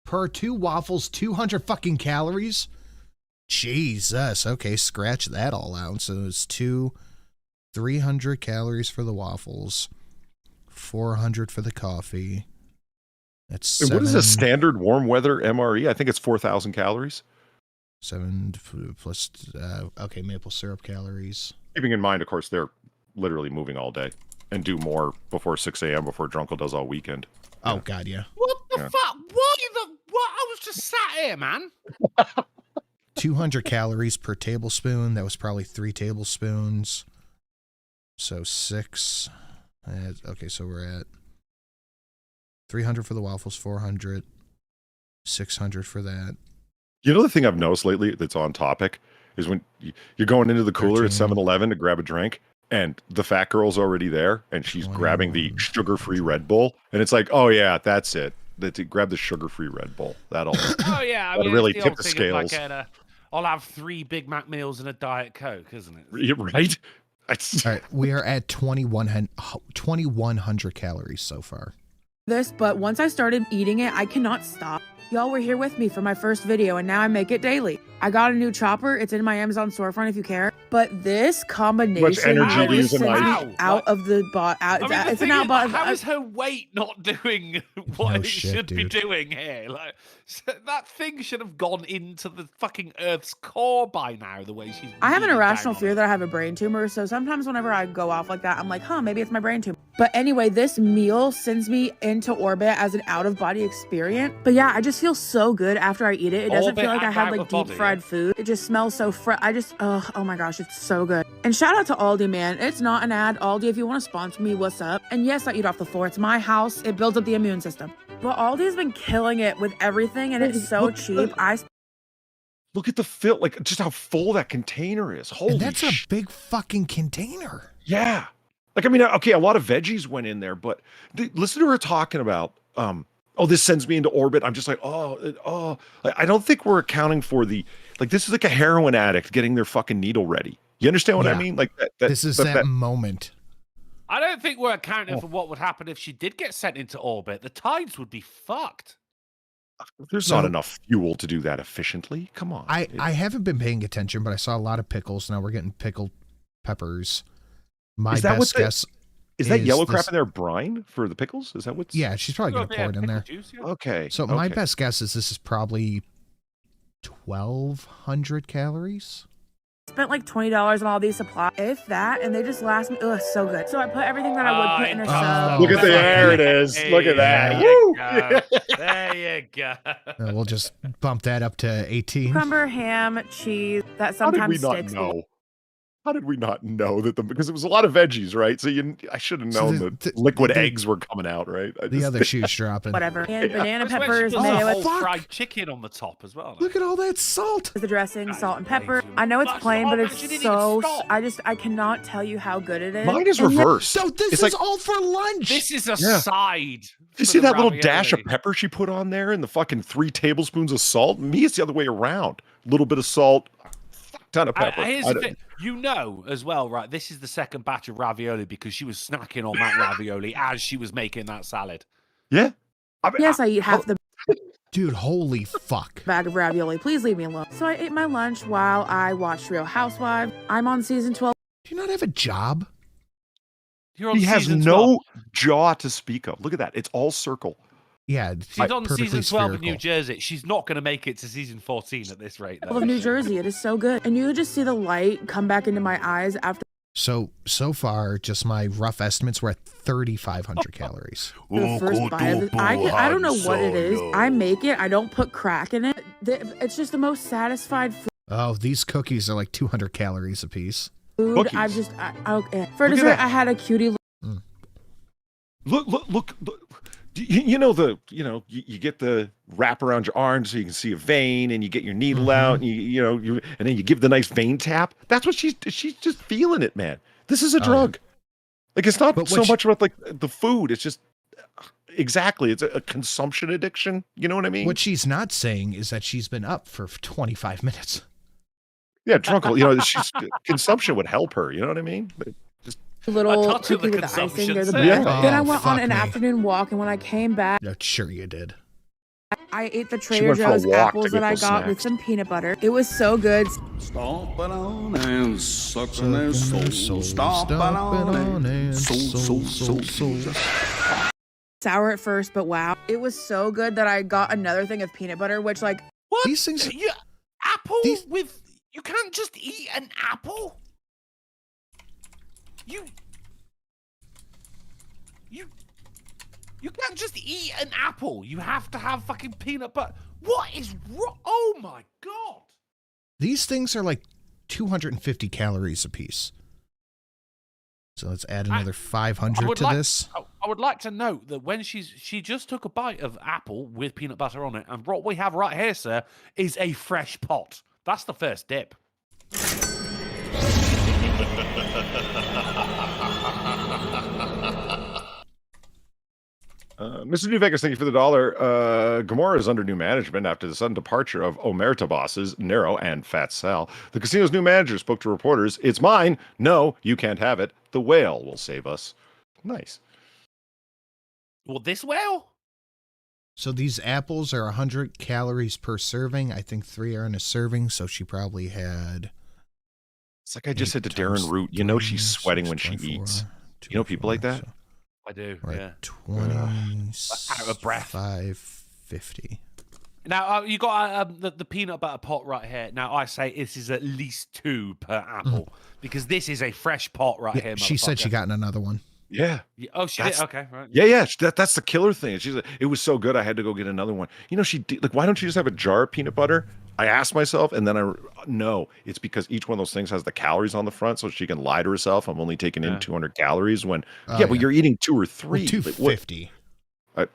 Per 2 waffles, 200 fucking calories. Jesus. Okay, scratch that all out. So it's 300 calories for the waffles. 400 for the coffee. That's 7. What is a standard warm weather MRE? I think it's 4,000 calories. 7 plus, okay, maple syrup calories. Keeping in mind, of course, they're literally moving all day and do more before 6 a.m. before Drunkle does all weekend. Oh, Yeah. God, yeah. What the fuck? What? I was just sat here, man. 200 calories per tablespoon. That was probably 3 tablespoons. So 6. Okay, so we're at 300 for the waffles, 400, 600 for that. You know the thing I've noticed lately that's on topic is when you're going into the cooler at 7-Eleven to grab a drink, and the fat girl's already there, and she's grabbing the sugar-free Red Bull, and it's like, oh yeah, that's it. Grab the sugar-free Red Bull. That'll Oh yeah, I mean, really it's tip the old thing of, scales. like, I'll have 3 Big Mac meals and a Diet Coke, isn't it? Right? All right, we are at 2,100 calories so far. But once I started eating it, I cannot stop. Y'all were here with me for my first video, and now I make it daily. I got a new chopper. It's in my Amazon storefront if you care. But this combination energy really use sends in me life. out of the bot. I mean, It's an out bot. how is her weight not doing what No it shit, should be dude. doing here? Like that thing should have gone into the fucking Earth's core by now. The way she's. I have an leaning irrational down fear on that I have a brain tumor, so sometimes whenever I go off like that, I'm like, maybe it's my brain tumor. But anyway, this meal sends me into orbit as an out-of-body experience. But yeah, I just feel so good after I eat it. It doesn't Orbit feel like I and had out like of body, deep-fried food. It just smells so fresh. Oh my gosh, it's so good. And shout out to Aldi, man. It's not an ad. Aldi, if you want to sponsor me, what's up? And yes, I eat off the floor. It's my house. It builds up the immune system. But Aldi's been killing it with everything, and it's so cheap. Look at the fill, like just how full that container is. Holy And that's a big fucking container. Yeah. Like, I mean, okay, a lot of veggies went in there, but listen to her talking about, this sends me into orbit. I'm just like, I don't think we're accounting for this is like a heroin addict getting their fucking needle ready. You understand what I mean? Like this is that moment. I don't don't think we're accounting for what would happen if she did get sent into orbit. The tides would be fucked. There's not enough fuel to do that efficiently. Come on. I haven't been paying attention, but I saw a lot of pickles. Now we're getting pickled peppers. My Is that best guess is that yellow crap in there brine for the pickles? Is that what's... Yeah, she's probably going to pour it in there. Juice, yeah. Okay. So my best guess is this is probably 1,200 calories. Spent like $20 on all these supplies, if that, and they just last me. Ugh, so good. So I put everything that I would put in a sub. Look at there it is. Look at that. Woo! There you go. We'll just bump that up to 18. Cucumber, ham, cheese. That How did we sometimes not sticks. know? How did we not know that because it was a lot of veggies, right? So I should have known that liquid eggs were coming out, right? The other shoe's dropping. Whatever. And banana That's when she peppers, does mayo, a whole fried chicken on the top as well. Look at all that salt. the dressing, salt and pepper. I know it's That's plain, the but whole it's thing. She didn't so. even stop. I cannot tell you how good it is. Mine is And yet- reversed. So this It's is like- all for lunch. This is a Yeah. side. You see that little dash of pepper she put on there and the fucking 3 tablespoons of salt? Me, it's the other way around. A little bit of salt, fuck ton of pepper. Here's the thing. You know as well, right? This is the second batch of ravioli because she was snacking on that ravioli as she was making that salad. Yeah. I mean, Yes, I eat half the Dude, holy fuck. bag of ravioli. Please leave me alone. So I ate my lunch while I watched Real Housewives. I'm on season 12. Do you not have a job? You're on he has season no 12. jaw to speak of. Look at that. It's all circle. Yeah. She's on perfectly season 12 in spherical. New Jersey. She's not going to make it to season 14 at this rate. Though. Of New Jersey. It is so good. And you could just see the light come back into my eyes after So far, just my rough estimates were at 3,500 calories. the first bite of it. I don't know what it is. I make it. I don't put crack in it. It's just the most satisfied Oh, these cookies are like 200 calories a piece. food. Cookies. I've just, for Look at dessert, that. I had a cutie. Look. You get the wrap around your arm so you can see a vein, and you get your needle out, and and then you give the nice vein tap. That's what she's just feeling it, man. This is a drug. Like it's not But so much about like the food. It's just exactly. It's a consumption addiction. You know what I mean? What she's not saying is that she's been up for 25 minutes. Yeah, drunk. She's consumption would help her. You know what I mean? But just Little touch of cookie the with the icing. consumption They're the set. best. Yeah. Then I Oh, went on fuck an me. afternoon walk, and when I came back, No, sure you did. I ate the She Trader went for a Joe's walk to apples get that I those got with snacks. some peanut butter. It was so good. Stomping on and sucking their Sucking soul. their Stomping on and soul. Sour at first, but wow. It was so good that I got another thing of peanut butter, which like What? These things- Apple these- with... You can't just eat an apple? You can't just eat an apple. You have to have fucking peanut butter. What is wrong? Oh my god. These things are like 250 calories a piece. So let's add another 500 to this. I would like to note that when she just took a bite of apple with peanut butter on it, and what we have right here, sir, is a fresh pot. That's the first dip. Mr. New Vegas, thank you for the $1. Gamora is under new management after the sudden departure of Omerta bosses Nero and Fat Sal. The casino's new manager spoke to reporters. It's mine. No, you can't have it. The whale will save us. Nice. Well, this whale? So these apples are 100 calories per serving. I think 3 are in a serving, so she probably had... It's like I just said to 8 Darren times Root, you know she's 3, sweating when she 24, eats. You know people like that? so I do, we're yeah. at 20, Out of breath. 550. Now, you got the peanut butter pot right here. Now, I say this is at least 2 per apple, because this is a fresh pot right here, She said she motherfucker. got another one. Yeah. Oh, she did? That's- Okay, right. Yeah. That's the killer thing. She's like, it was so good, I had to go get another one. You know, why don't you just have a jar of peanut butter? I asked myself, and then no, it's because each one of those things has the calories on the front, so she can lie to herself. I'm only taking in 200 calories when, but you're eating 2 or 3. Well, 250.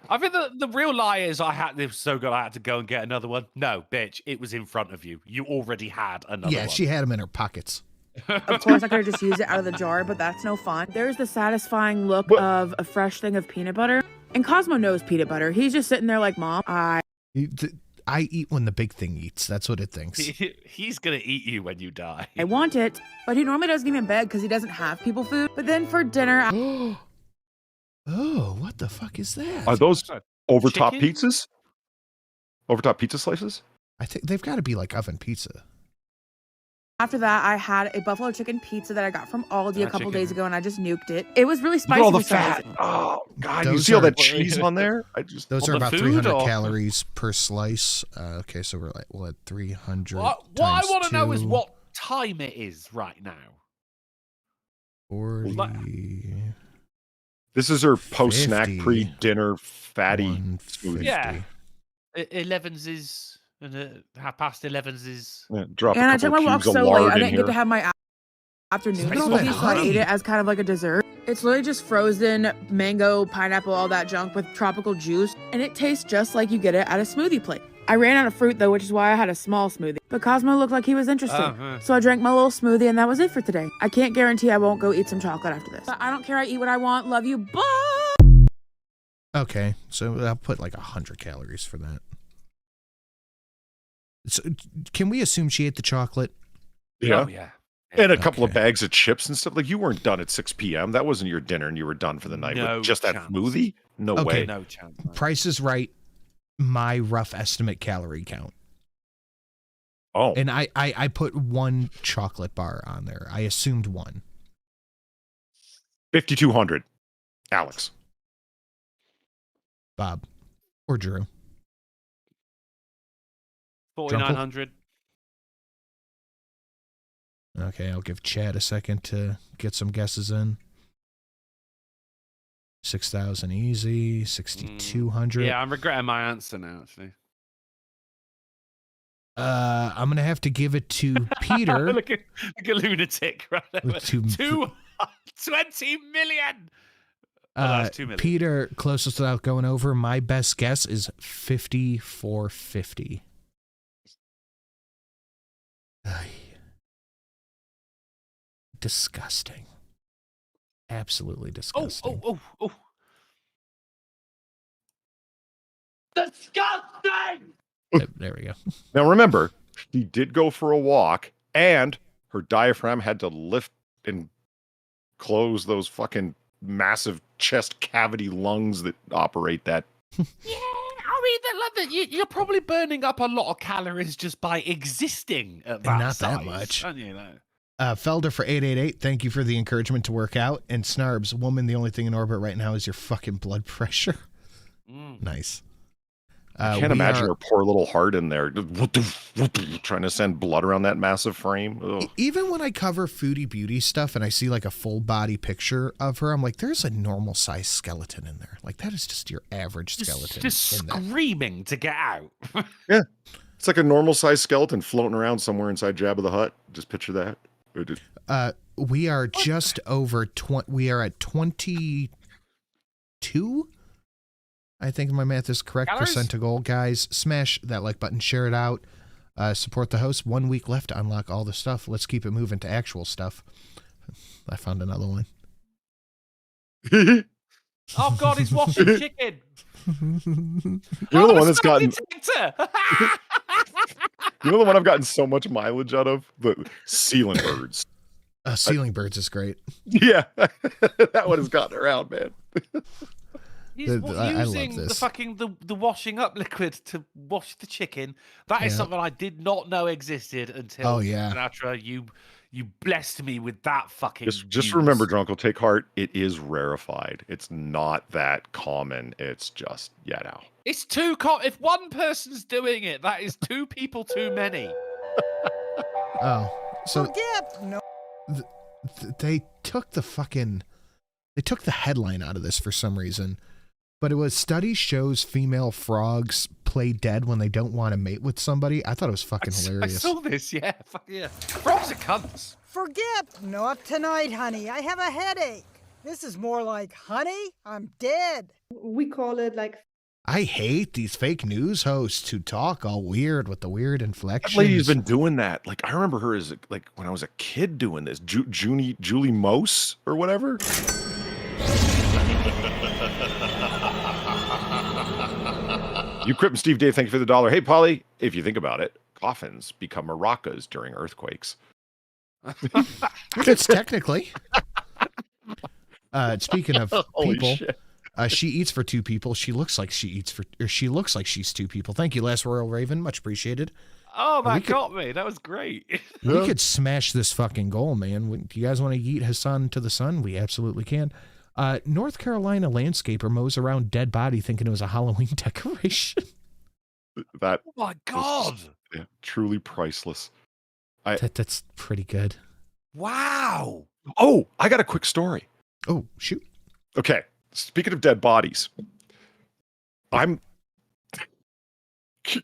I think the real lie is it was so good I had to go and get another one. No, bitch, it was in front of you. You already had another one. Yeah, she had them in her pockets. of course I could have just used it out of the jar, but that's no fun. There's the satisfying look of a fresh thing of peanut butter. And Cosmo knows peanut butter. He's just sitting there like, Mom, I eat when the big thing eats. That's what it thinks. He's going to eat you when you die. want it. But he normally doesn't even beg because he doesn't have people food. But then for dinner, Oh, what the fuck is that? Are those overtop Chicken? pizzas? Overtop pizza slices? I think they've got to be like oven pizza. After that, I had a buffalo chicken pizza that I got from Aldi a couple chicken. days ago, and I just nuked it. It was really Look spicy. at all the for some fat. reason. Oh god, you Those see all are- that cheese on there? Those On are the about food 300 or- calories per slice. Okay, so we'll add 300. What I times want to know is 2, what time it is right now. 40. This is her post-snack 50, pre-dinner fatty 150. smoothie. Yeah. 11's is, and 11's is. Yeah, drop And a I took couple my walk cubes of so late, lard I in didn't here. get to have my afternoon Look at all that smoothie, so I ate honey. it as kind of like a dessert. It's literally just frozen mango, pineapple, all that junk with tropical juice, and it tastes just like you get it at a smoothie plate. I ran out of fruit though, which is why I had a small smoothie. But Cosmo looked like he was interested, so I drank my little smoothie, and that was it for today. I can't guarantee I won't go eat some chocolate after this. But I don't care. I eat what I want. Love you. Bye. Okay, so I'll put like 100 calories for that. So, can we assume she ate the chocolate? Yeah. Oh, yeah. And a couple of Okay. bags of chips and stuff. Like, you weren't done at 6 p.m. That wasn't your dinner and you were done for the night No with just that chance. smoothie? No Okay. way. No chance. man. Price is Right, my rough estimate calorie count. Oh, And I put 1 chocolate bar on there. I assumed 1. 5,200. Alex. Bob. Or Drew. 4,900. Okay, I'll give Chad a second to get some guesses in. 6,000 easy. 6,200. Yeah, I'm regretting my answer now, actually. I'm gonna have to give it to Peter. look at lunatic right there. With two- 20 million. Oh, that's 2 million. Peter, closest without going over. My best guess is 5,450. Ay. Disgusting. Absolutely Oh, disgusting. oh. Disgusting! There we go. Now remember, she did go for a walk and her diaphragm had to lift and close those fucking massive chest cavity lungs that operate that. Yeah, I mean, you're probably burning up a lot of calories just by existing at that not that size, much. aren't you, though? Felder for 888, thank you for the encouragement to work out. And Snarbs, woman, the only thing in orbit right now is your fucking blood pressure. Nice. I can't imagine her poor little heart in there, trying to send blood around that massive frame. Ugh. Even when I cover foodie beauty stuff and I see like a full body picture of her, I'm like, there's a normal size skeleton in there. Like, that is just your average skeleton. Just in there. screaming to get out. Yeah, it's like a normal size skeleton floating around somewhere inside Jabba the Hutt. Just picture that. We are just over 20. We are at 22. I think my math is correct. Calories? Percent to goal, guys. Smash that like button, share it out. Support the host. 1 week left to unlock all the stuff. Let's keep it moving to actual stuff. I found another one. Oh, God, he's washing chicken. You're the one that's gotten. Detector. You know the one I've gotten so much mileage out of? The ceiling birds. Ceiling birds is great. Yeah, that one has gotten around, man. He's I love using the this. fucking the washing up liquid to wash the chicken. That is Yeah. something I did not know existed until Oh, yeah. Sinatra, you blessed me with that fucking Just news. remember, Drunkle, take heart. It is rarefied. It's not that common. It's just, It's too if one person's doing it, that is 2 people too many. Oh, so No. they took the headline out of this for some reason, but it was study shows female frogs play dead when they don't want to mate with somebody. I thought it was fucking I hilarious. saw this, yeah. Fuck yeah. Frogs are cunts. Forget. Not tonight, honey. I have a headache. This is more like, honey, I'm dead. We call it like I hate these fake news hosts who talk all weird with the weird That inflections. lady's been doing that. Like, I remember her as like when I was a kid doing this. Julie Mose or whatever. You Crip and Steve Dave, thank you for the $1. Hey, Polly, if you think about it, coffins become maracas during earthquakes. It's technically. Speaking of Holy people, shit. She eats for 2 people. She looks like she's 2 people. Thank you, Last Royal Raven. Much appreciated. Oh, that got me. That was great. We could smash this fucking goal, man. Do you guys want to yeet Hassan to the sun? We absolutely can. North Carolina landscaper mows around dead body thinking it was a Halloween decoration. That. Oh my God. Yeah, truly priceless. That's pretty good. Wow. Oh, I got a quick story. Oh, shoot. Okay. Speaking of dead bodies,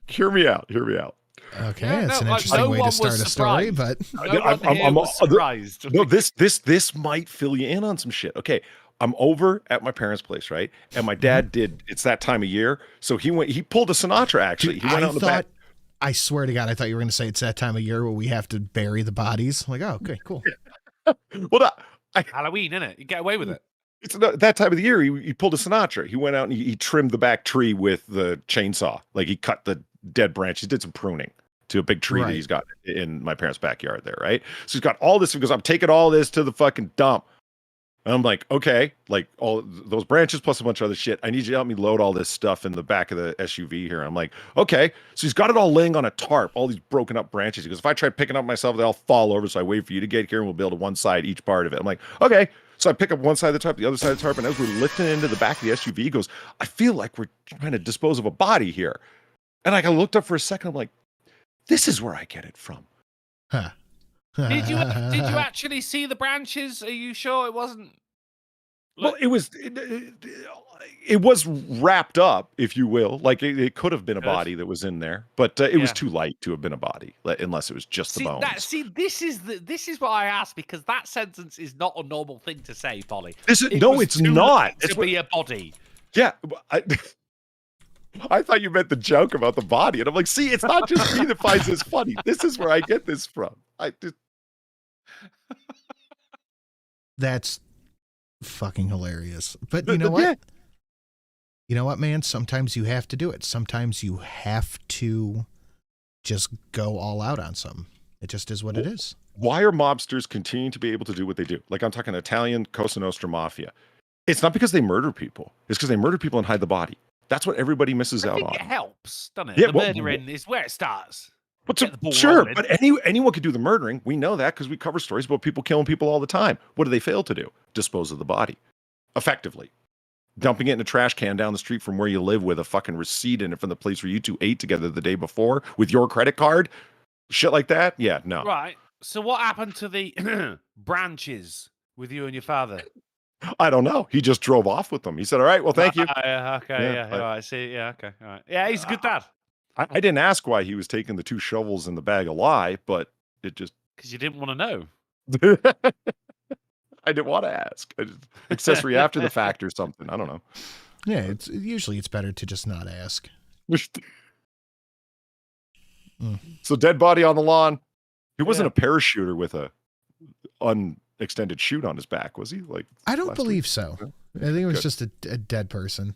hear me out. Okay, Yeah, that's an no, interesting way one to was start a story, but I'm surprised. No, this might fill you in on some shit. Okay, I'm over at my parents' place, right? And my dad it's that time of year, so he pulled a Sinatra. Actually, Dude, he went out in the back. I swear to God, I thought you were going to say it's that time of year where we have to bury the bodies. I'm like, oh, okay, cool. Well, Halloween, innit? You get away with it. it's that time of the year. He pulled a Sinatra. He went out and he trimmed the back tree with the chainsaw. Like he cut the dead branch. He did some pruning to a big tree that he's got in my parents' backyard there, right? So he's got all this because I'm taking all this to the fucking dump. And I'm like, okay, like all those branches plus a bunch of other shit. I need you to help me load all this stuff in the back of the SUV here. I'm like, okay. So he's got it all laying on a tarp, all these broken up branches. He goes, if I try picking up myself, they all fall over. So I wait for you to get here and we'll build one side, each part of it. I'm like, okay. So I pick up one side of the tarp, the other side of the tarp. And as we're lifting into the back of the SUV, he goes, I feel like we're trying to dispose of a body here. And I looked up for a second. I'm like, this is where I get it from. Huh. Did you actually see the branches? Are you sure it wasn't? Well, it was wrapped up, if you will. Like it could have been a body that was in there, but it was too light to have been a body, unless it was just the bones. This is what I asked, because that sentence is not a normal thing to say, Polly. It's not. It's be a body. Yeah, I thought you meant the joke about the body, and I'm like, see, it's not just me that finds this funny. This is where I get this from. That's fucking hilarious. But you know what? Yeah. You know what, man? Sometimes you have to do it. Sometimes you have to just go all out on something. It just is what it is. Why are mobsters continuing to be able to do what they do? Like I'm talking Italian Cosa Nostra Mafia. It's not because they murder people. It's because they murder people and hide the body. That's what everybody misses out on. It helps, doesn't it? Yeah, the murdering is where it starts. Sure, but anyone could do the murdering. We know that because we cover stories about people killing people all the time. What do they fail to do? Dispose of the body. Effectively. Dumping it in a trash can down the street from where you live with a fucking receipt in it from the place where you two ate together the day before with your credit card. Shit like that? Yeah, no. Right. So what happened to the branches with you and your father? I don't know. He just drove off with them. He said, all right, well, thank you. Okay, all right. See, yeah, okay, all right. Yeah, he's a good dad. I didn't ask why he was taking the 2 shovels in the bag of lye, but it just... Because you didn't want to know. I didn't want to ask. I just, accessory after the fact or something. I don't know. Yeah, usually it's better to just not ask. So dead body on the lawn. He wasn't a parachuter with a unextended chute on his back, was he? Like I don't believe so. I think it was just a dead person.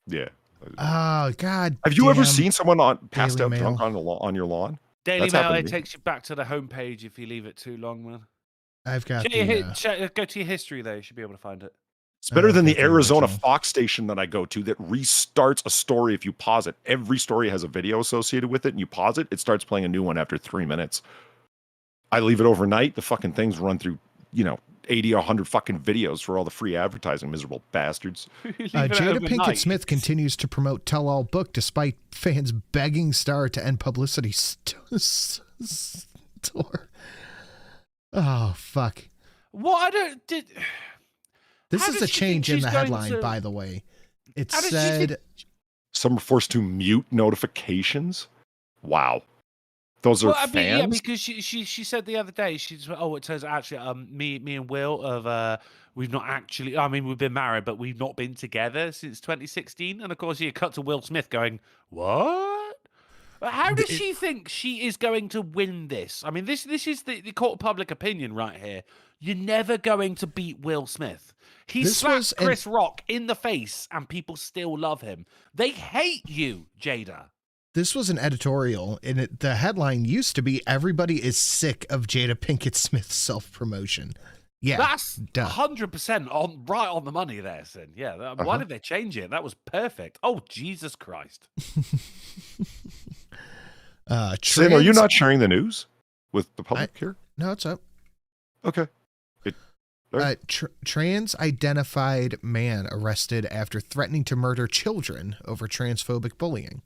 Yeah. Oh God! Have you ever seen someone passed Daily out drunk Mail. on your lawn? Daily Mail, it takes you back to the homepage if you leave it too long, man. I've got go to your history there. You should be able to find it. It's better than the Arizona Fox station that I go to that restarts a story if you pause it. Every story has a video associated with it, and you pause it, it starts playing a new one after 3 minutes. I leave it overnight. The fucking things run through, 80 or 100 fucking videos for all the free advertising, miserable bastards. Jada Pinkett Smith continues to promote Tell All Book despite fans begging Star to end publicity store. Oh, fuck. What? This is a change in the headline, by the way. It said... Some are forced to mute notifications? Wow. Those are fans? Yeah, because she said the other day, it says actually, me and Will we've not actually, we've been married, but we've not been together since 2016. And of course, you cut to Will Smith going, what? How does she think she is going to win this? I mean, this is the court of public opinion right here. You're never going to beat Will Smith. He slapped Chris Rock in the face, and people still love him. They hate you, Jada. This was an editorial, and the headline used to be, "Everybody is sick of Jada Pinkett Smith's self-promotion." Yeah, That's duh. 100% on right on the money there, Sin. Yeah, why did they change it? That was perfect. Oh, Jesus Christ. Sin, are you not sharing the news with the public here? No, it's up. Okay. Trans-identified man arrested after threatening to murder children over transphobic bullying.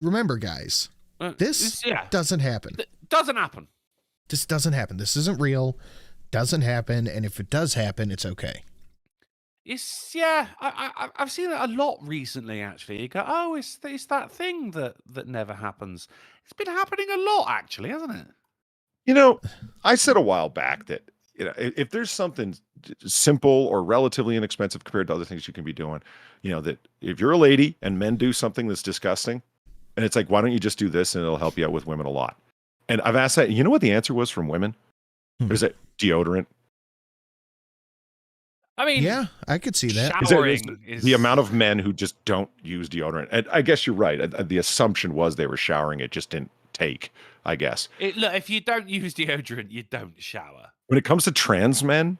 Remember, guys, this doesn't happen. Doesn't happen. This doesn't happen. This isn't real. Doesn't happen. And if it does happen, it's okay. I've seen it a lot recently. Actually, you go, oh, it's that thing that never happens. It's been happening a lot, actually, hasn't it? You know, I said a while back that, you know, if there's something simple or relatively inexpensive compared to other things you can be doing, you know, that if you're a lady and men do something that's disgusting, and it's like, why don't you just do this and it'll help you out with women a lot? And I've asked that. You know what the answer was from women? There's a deodorant. I mean, yeah, I could see that. The amount of men who just don't use deodorant. And I guess you're right. The assumption was they were showering. It just didn't take, I guess. Look, if you don't use deodorant, you don't shower. When it comes to trans women,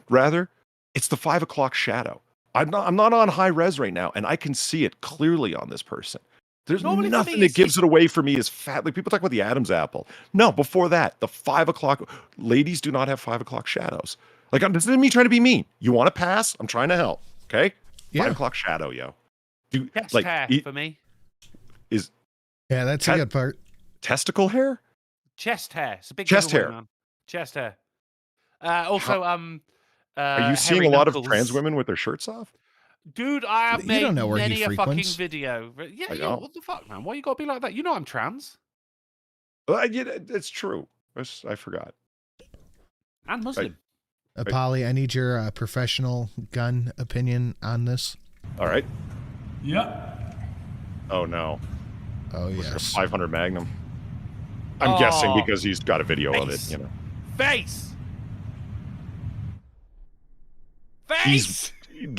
rather, it's the 5 o'clock shadow. I'm not on high res right now, and I can see it clearly on this person. There's nothing that gives it away for me as fat. Like people talk about the Adam's apple. No, before that, the 5 o'clock. Ladies do not have 5 o'clock shadows. Like, this isn't me trying to be mean. You want to pass? I'm trying to help. Okay? Yeah. 5 o'clock shadow, yo. Chest hair for me. Yeah, that's a good part. Testicle hair? Chest hair. It's a big chest hair. Man. Chest hair. Also, are you seeing a lot of trans women with their shirts off? Dude, I have made many a fucking frequents. video. Yeah, what the fuck, man? Why you gotta be like that? You know I'm trans. It's true. I forgot. And Muslim. Polly, I need your professional gun opinion on this. All right. Yep. Oh, no. Oh, yes. yes. A 500 Magnum. I'm guessing because he's got a video of it, you know. Face!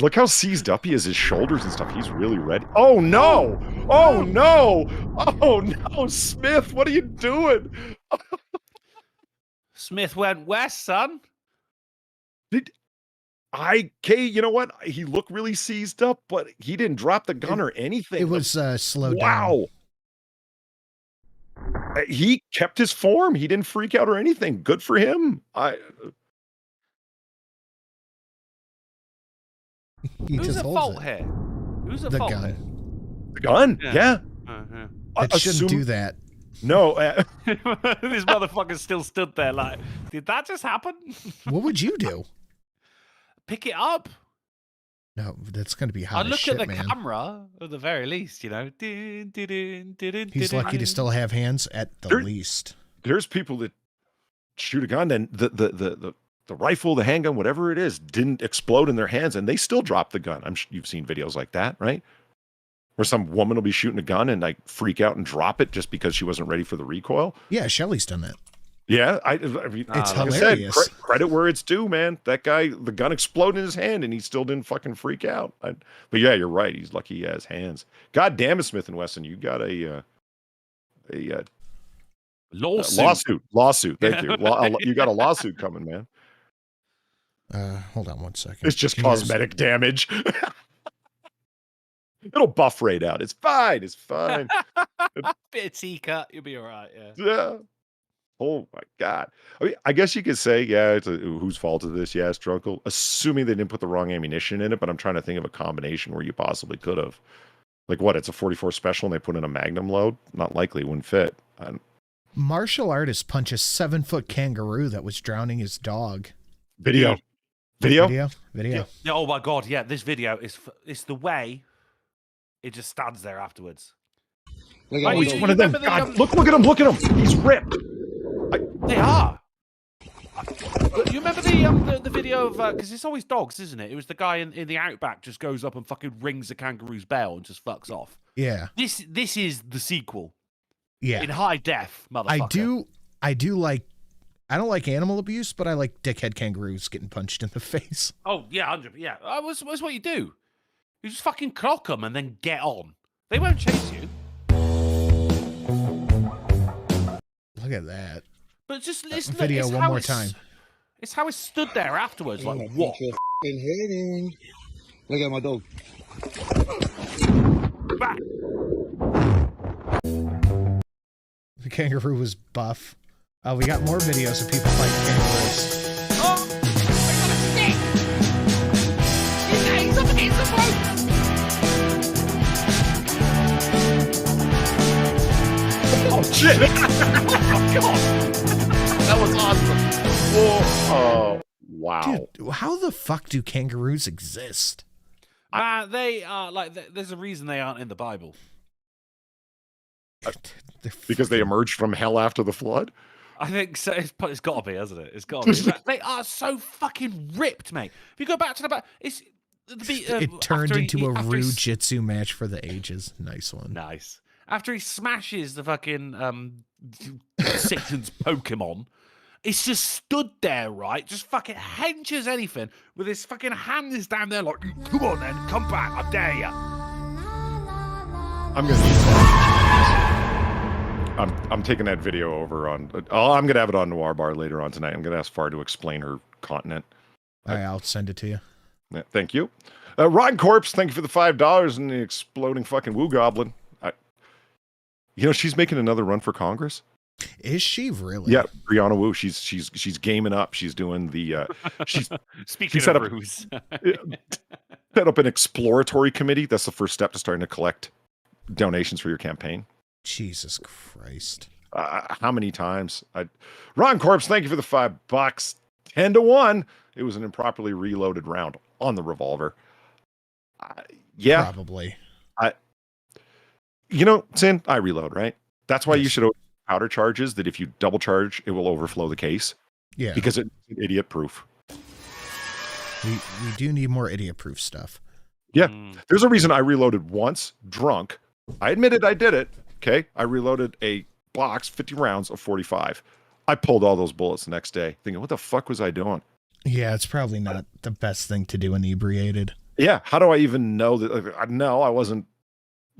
Look how seized up he is, his shoulders and stuff. He's really ready. Oh, no! Oh, no! Oh, no! Smith, what are you doing? Smith went west, son. You know what? He looked really seized up, but he didn't drop the gun or anything. It was slowed down. Wow. He kept his form. He didn't freak out or anything. Good for him. Who's at fault here? Who's at fault here? The gun? Yeah. It shouldn't do that. No. This motherfucker still stood there like, did that just happen? What would you do? Pick it up. No, that's going to be hot I look shit, at the man. camera, at the very least, you know. He's lucky to still have hands at the least. There's people that shoot a gun and the rifle, the handgun, whatever it is, didn't explode in their hands and they still drop the gun. You've seen videos like that, right? Where some woman will be shooting a gun and like freak out and drop it just because she wasn't ready for the recoil. Yeah, Shelly's done that. Yeah, I mean, it's like hilarious. I said, credit where it's due, man. That guy, the gun exploded in his hand, and he still didn't fucking freak out. But yeah, you're right. He's lucky he has hands. God damn it, Smith and Wesson, you got a lawsuit. Thank you. You got a lawsuit coming, man. Hold on one second. It's just cosmetic damage. It'll buff right out. It's fine. It's fine. Bit of tea-cut. You'll be all right. Yeah. Oh my God. I mean, I guess you could say, yeah, it's whose fault is this? Yeah, it's Drunkle. Assuming they didn't put the wrong ammunition in it, but I'm trying to think of a combination where you possibly could have. Like what? It's a 44 special and they put in a Magnum load? Not likely. It wouldn't fit. Martial artist punches 7-foot kangaroo that was drowning his dog. Video. Yeah, oh my God. Yeah, this video it's the way it just stands there afterwards. He's one of them. God, look at him. Look at him. He's ripped. They are. You remember the video of because it's always dogs, isn't it? It was the guy in the outback just goes up and fucking rings the kangaroo's bell and just fucks off. Yeah. This is the sequel. Yeah. In high def, motherfucker. I do like. I don't like animal abuse, but I like dickhead kangaroos getting punched in the face. Oh yeah, 100. Yeah, that's what you do. You just fucking clock them and then get on. They won't chase you. Look at that. But just listen. Video it's one how more it's- time. It's how it stood there afterwards. Like what? Look at my dog. Back. The kangaroo was buff. Oh, we got more videos of people fighting kangaroos. Oh, I got a stick. He's up against the rope. Oh shit! Oh my god! That was awesome. Whoa. Oh wow. Dude, how the fuck do kangaroos exist? They are like. There's a reason they aren't in the Bible. Because they emerged from hell after the flood? I think so. It's got to be, hasn't it? It's got to be. They are so fucking ripped, mate. If you go back to the back, it's it turned into a Rujitsu match for the ages. Nice one. Nice. After he smashes the fucking Satan's Pokemon, it's just stood there, right? Just fucking henches anything with his fucking hands down there, like, come on then, come back, I dare ya. I'm gonna need that. I'm taking that video over on. I'm gonna have it on Noir Bar later on tonight. I'm gonna ask Far to explain her continent. All right, I'll send it to you. Yeah, thank you. Ron Corpse, thank you for the $5 and the exploding fucking Woo Goblin. You know, she's making another run for Congress. Is she really? Yeah, Brianna Wu. She's gaming up. She's doing the. She's Speaking set of up, ruse. set up an exploratory committee. That's the first step to starting to collect donations for your campaign. Jesus Christ! How many times? Ron Corpse, thank you for the $5. 10-1. It was an improperly reloaded round on the revolver. Yeah, probably. You know, Sin, I reload, right? That's why you should always powder charges that if you double charge, it will overflow the case. Yeah. Because it's idiot proof. We do need more idiot proof stuff. Yeah. There's a reason I reloaded once, drunk. I admitted I did it. Okay. I reloaded a box, 50 rounds of 45. I pulled all those bullets the next day, thinking, what the fuck was I doing? Yeah, it's probably not the best thing to do inebriated. Yeah. How do I even know that? No, I wasn't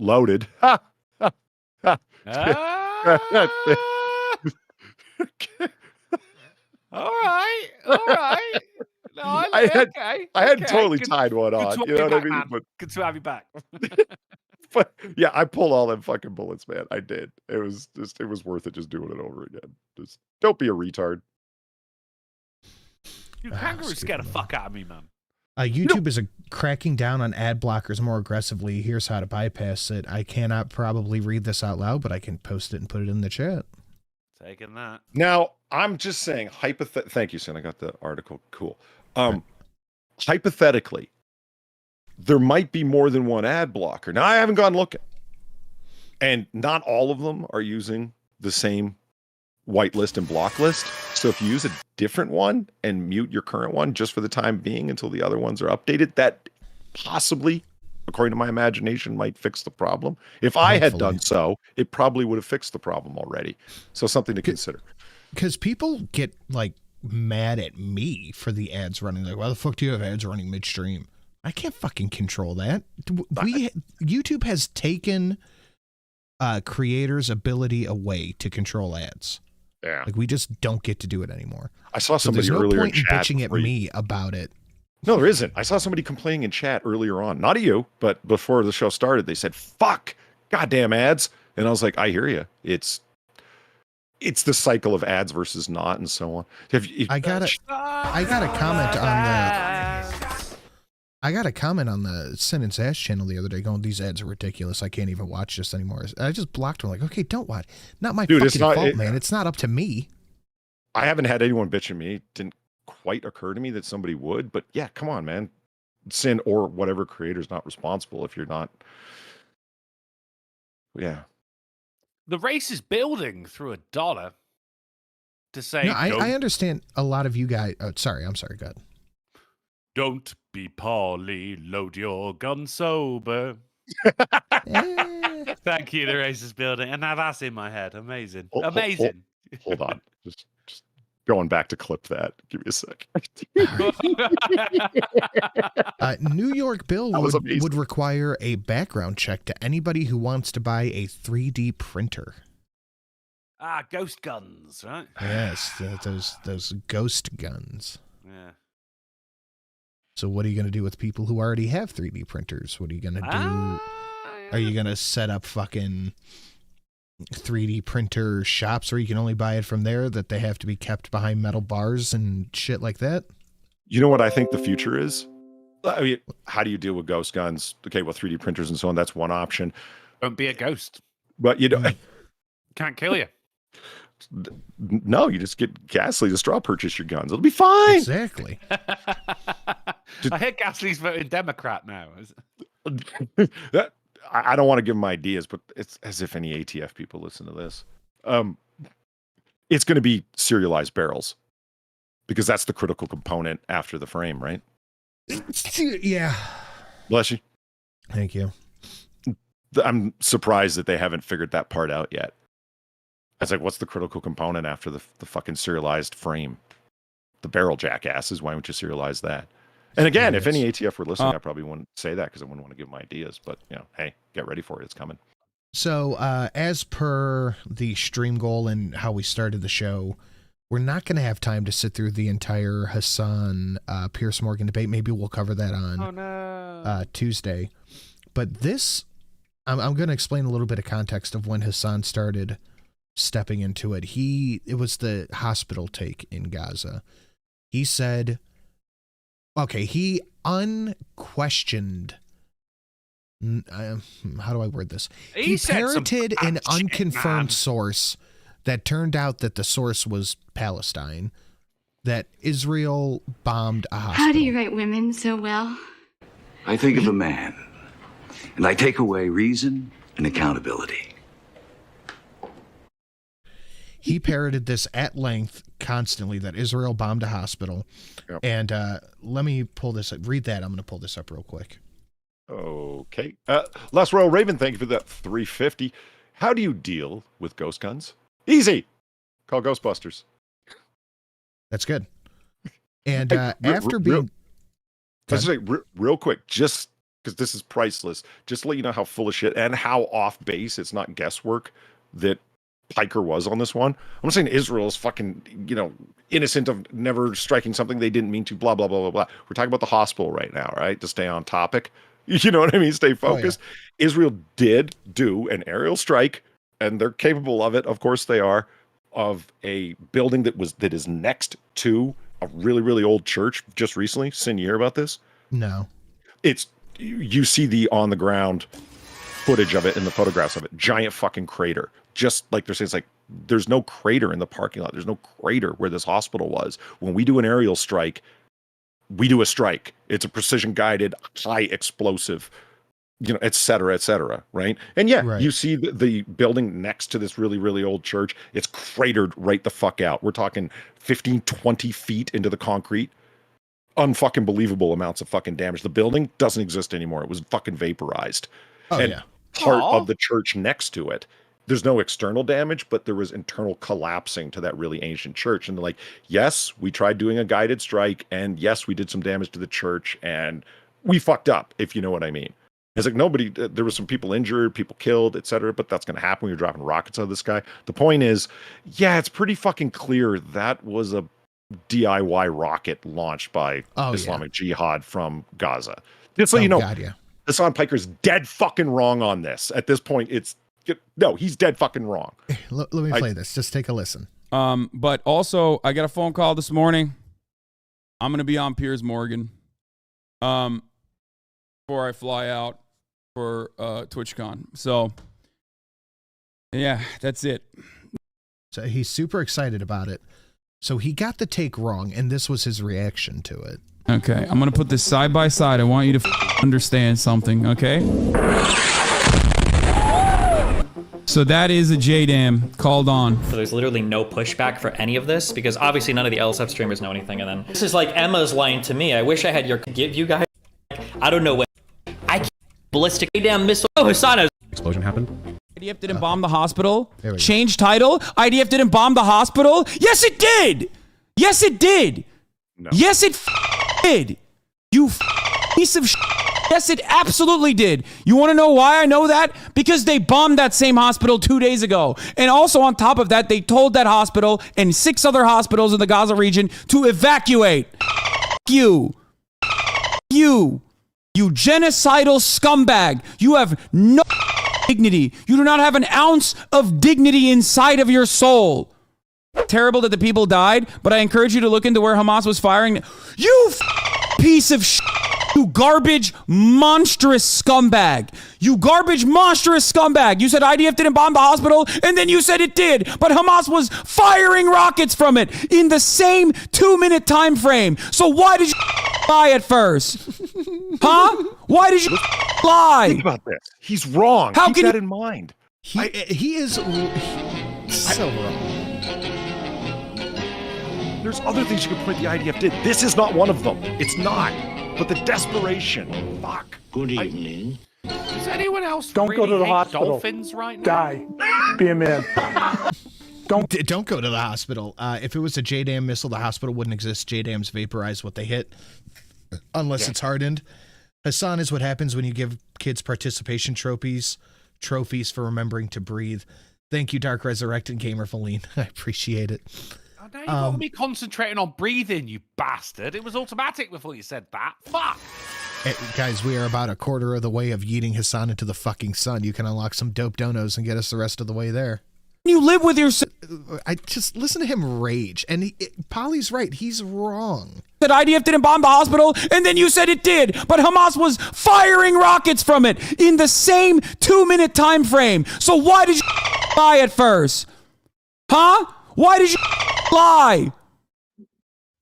loaded. Ha! Ha! Ha! All right. No, I had totally tied one good on. to You know have what I you mean? back, man. Good to have you back. But yeah, I pulled all them fucking bullets, man. I did. It was worth it just doing it over again. Just don't be a retard. You kangaroos scare the fuck out of me, man. YouTube is cracking down on ad blockers more aggressively. Here's how to bypass it. I cannot probably read this out loud, but I can post it and put it in the chat. Taking that. Now, I'm just saying, thank you, Sin. I got the article. Cool. Hypothetically, there might be more than one ad blocker. Now, I haven't gone looking. And not all of them are using the same whitelist and block list. So if you use a different one and mute your current one just for the time being until the other ones are updated, that possibly, according to my imagination, might fix the problem. If I had done so, it probably would have fixed the problem already. So something to consider. Because people get like mad at me for the ads running. Like, why the fuck do you have ads running midstream? I can't fucking control that. YouTube has taken creators' ability away to control ads. Yeah. Like, we just don't get to do it anymore. I saw somebody there's no earlier point in chat bitching at me about it. No, there isn't. I saw somebody complaining in chat earlier on. Not you, but before the show started, they said, fuck, goddamn ads. And I was like, I hear you. It's the cycle of ads versus not and so on. I got a comment on the Sin and Sash channel the other day going, these ads are ridiculous. I can't even watch this anymore. I just blocked them. Like, okay, don't watch. Not my fucking fault, man. It's not up to me. I haven't had anyone bitching me. It didn't quite occur to me that somebody would, but yeah, come on, man. Sin or whatever creator's not responsible if you're not. Yeah. The race is building through $1 to say. No, I understand a lot of you guys. Oh, sorry. I'm sorry. Go ahead. Don't be poorly, load your gun sober. Thank you, the race is building. And now that's in my head. Amazing. Amazing. Hold on. Just going back to clip that. Give me a sec. New York Bill would require a background check to anybody who wants to buy a 3D printer. Ghost guns, right? Yes, those ghost guns. Yeah. So what are you going to do with people who already have 3D printers? What are you going to do? Are you going to set up fucking 3D printer shops where you can only buy it from there, that they have to be kept behind metal bars and shit like that? You know what I think the future is? I mean, how do you deal with ghost guns? Okay, well, 3D printers and so on, that's one option. Don't be a ghost. But, you know... Can't kill you. No, you just get Ghastly to straw purchase your guns. It'll be fine. Exactly. I hear Ghastly's voting Democrat now. I don't want to give them ideas, but it's as if any ATF people listen to this. It's going to be serialized barrels because that's the critical component after the frame, right? Yeah. Bless you. Thank you. I'm surprised that they haven't figured that part out yet. It's like, what's the critical component after the fucking serialized frame? The barrel, jackasses. Why don't you serialize that? And again, if any ATF were listening, I probably wouldn't say that because I wouldn't want to give them ideas. But, you know, hey, get ready for it. It's coming. So as per the stream goal and how we started the show, we're not going to have time to sit through the entire Hassan Pierce Morgan debate. Maybe we'll cover that on Tuesday. But this, I'm going to explain a little bit of context of when Hassan started stepping into it. It was the hospital take in Gaza. He said, okay, he unquestioned, how do I word this? He parroted an unconfirmed source that turned out that the source was Palestine, that Israel bombed a hospital. How do you write women so well? I think of a man, and I take away reason and accountability. He parroted this at length constantly, that Israel bombed a hospital. Yep. And let me pull this up. Read that. I'm going to pull this up real quick. Okay. Last Royal Raven, thank you for that 350. How do you deal with ghost guns? Easy. Call Ghostbusters. That's good. And after being... Let's say real quick, just because this is priceless, just to let you know how full of shit and how off base, it's not guesswork, that Piker was on this one. I'm not saying Israel is fucking, innocent of never striking something they didn't mean to, blah, blah, blah, blah, blah. We're talking about the hospital right now, right? To stay on topic. You know what I mean? Stay focused. Oh, yeah. Israel did do an aerial strike, and they're capable of it. Of course they are, of a building that is next to a really, really old church just recently. Sin, you hear about this? No. You see the on the ground footage of it and the photographs of it. Giant fucking crater. Just like they're saying, it's like there's no crater in the parking lot. There's no crater where this hospital was. When we do an aerial strike, we do a strike. It's a precision guided, high explosive, et cetera, right? And yeah, right. You see the building next to this really, really old church. It's cratered right the fuck out. We're talking 15, 20 feet into the concrete. Unfucking believable amounts of fucking damage. The building doesn't exist anymore. It was fucking vaporized. Oh, and yeah. Part of the church next to it. There's no external damage, but there was internal collapsing to that really ancient church. And they're like, yes, we tried doing a guided strike, and yes, we did some damage to the church, and we fucked up, if you know what I mean. It's like there was some people injured, people killed, etc., but that's going to happen when you're dropping rockets out of the sky. The point is, yeah, it's pretty fucking clear that was a DIY rocket launched by Islamic Jihad from Gaza. Just so you know, God, yeah. Hassan Piker's dead fucking wrong on this. At this point, he's dead fucking wrong. Let me play this. Just take a listen. But also, I got a phone call this morning. I'm going to be on Piers Morgan before I fly out for TwitchCon. So, yeah, that's it. So he's super excited about it. So he got the take wrong, and this was his reaction to it. Okay, I'm going to put this side by side. I want you to understand something, okay? So that is a JDAM called on. So there's literally no pushback for any of this because obviously none of the LSF streamers know anything. And then this is like Emma's line to me. I wish I had give you guys. I don't know what. I can't ballistic damn missile. Oh, Hassan. Explosion happened. IDF didn't bomb the hospital. Change title. IDF didn't bomb the hospital. Yes, it did. Yes, it did. No. Yes, it did. You piece of shit. Yes, it absolutely did. You want to know why I know that? Because they bombed that same hospital 2 days ago. And also on top of that, they told that hospital and 6 other hospitals in the Gaza region to evacuate. You. You genocidal scumbag. You have no dignity. You do not have an ounce of dignity inside of your soul. Terrible that the people died, but I encourage you to look into where Hamas was firing. You piece of shit. You garbage, monstrous scumbag. You garbage, monstrous scumbag. You said IDF didn't bomb the hospital, and then you said it did. But Hamas was firing rockets from it in the same 2-minute time frame. So why did you lie at first? Huh? Why did you lie? Think about this. He's wrong. How Keep can that you- in mind. He is so wrong. There's other things you could point the IDF did. This is not one of them. It's not. But the desperation. Fuck. Good evening. Does anyone else Don't really go to the hate hospital. dolphins right now? Die. Be a man. Don't go to the hospital. If it was a JDAM missile, the hospital wouldn't exist. JDAMs vaporize what they hit, unless it's hardened. Hassan is what happens when you give kids participation trophies for remembering to breathe. Thank you, Dark Resurrected Gamer Feline. I appreciate it. Now you got me concentrating on breathing, you bastard. It was automatic before you said that. Fuck. Guys, we are about a quarter of the way of yeeting Hassan into the fucking sun. You can unlock some dope donos and get us the rest of the way there. You live with your... I just listen to him rage. And Polly's right. He's wrong. That IDF didn't bomb the hospital, and then you said it did. But Hamas was firing rockets from it in the same 2-minute time frame. So why did you lie at first? Huh? Why did you lie?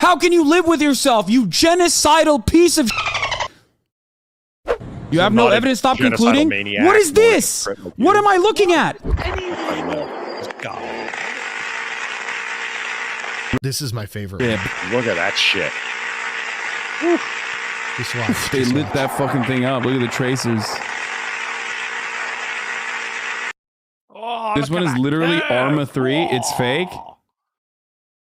How can you live with yourself, you genocidal piece of You have no evidence, stop concluding? What is this? What am I looking at? This is my favorite. Yeah, look at that shit. Just watch. They lit that fucking thing up. Look at the traces. This one is literally Arma 3. It's fake.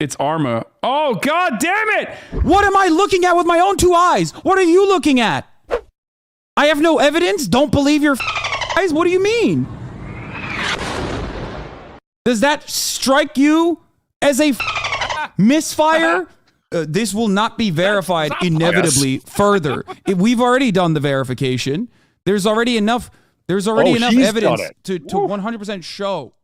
It's Arma. Oh, god damn it! What am I looking at with my own 2 eyes? What are you looking at? I have no evidence? Don't believe your eyes? What do you mean? Does that strike you as a misfire? This will not be verified inevitably further. We've already done the verification. There's already enough evidence to 100% show.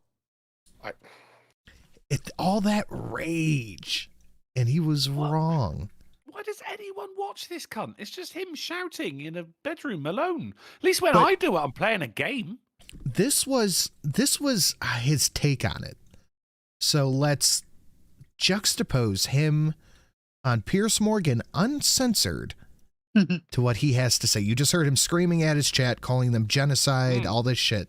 All that rage, and he was wrong. Why does anyone watch this cunt? It's just him shouting in a bedroom alone. At least when I do it, I'm playing a game. This was his take on it. So let's juxtapose him on Piers Morgan uncensored to what he has to say. You just heard him screaming at his chat, calling them genocide, all this shit.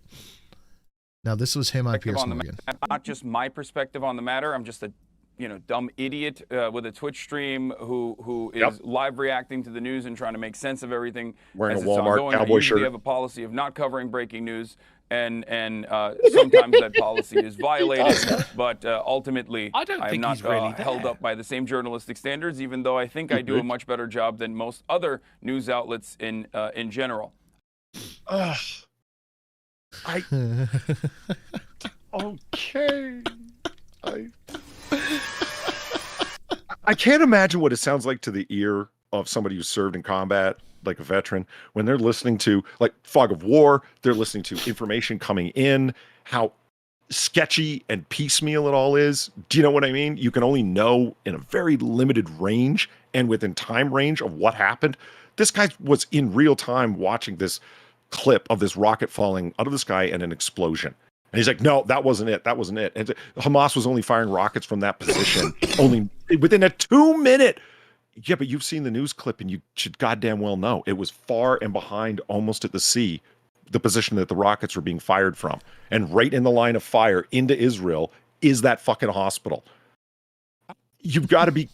Now this was him on Piers Morgan. Not just my perspective on the matter. I'm just a dumb idiot with a Twitch stream who is live reacting to the news and trying to make sense of everything wearing as a it's Walmart ongoing. cowboy I usually shirt. have a policy of not covering breaking news, and sometimes that policy is violated. But ultimately, I'm not really held up by the same journalistic standards, even though I think I do a much better job than most other news outlets in general. Okay. I can't imagine what it sounds like to the ear of somebody who served in combat, like a veteran, when they're listening to like fog of war, they're listening to information coming in, how sketchy and piecemeal it all is. Do you know what I mean? You can only know in a very limited range and within time range of what happened. This guy was in real time watching this clip of this rocket falling out of the sky and an explosion. And he's like, no, that wasn't it. That wasn't it. And Hamas was only firing rockets from that position only within a 2-minute. Yeah, but you've seen the news clip and you should goddamn well know it was far and behind, almost at the sea, the position that the rockets were being fired from. And right in the line of fire into Israel is that fucking hospital. You've got to be...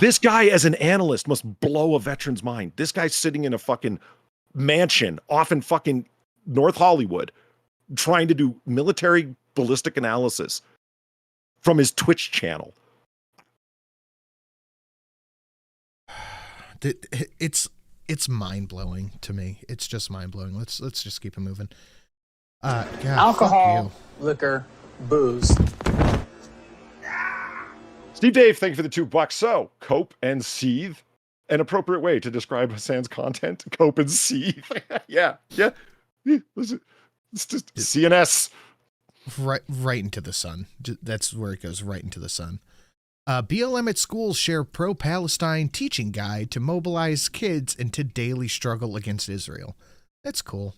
this guy as an analyst must blow a veteran's mind. This guy's sitting in a fucking mansion off in fucking North Hollywood trying to do military ballistic analysis from his Twitch channel. it's mind blowing to me. It's just mind blowing. Let's just keep it moving. God, Alcohol, liquor, booze. Steve Dave, thank you for the $2. So, cope and seethe. An appropriate way to describe Hassan's content. Cope and seethe. yeah. It's just CNS. Right into the sun. That's where it goes, right into the sun. BLM at schools share pro-Palestine teaching guide to mobilize kids into daily struggle against Israel. That's cool.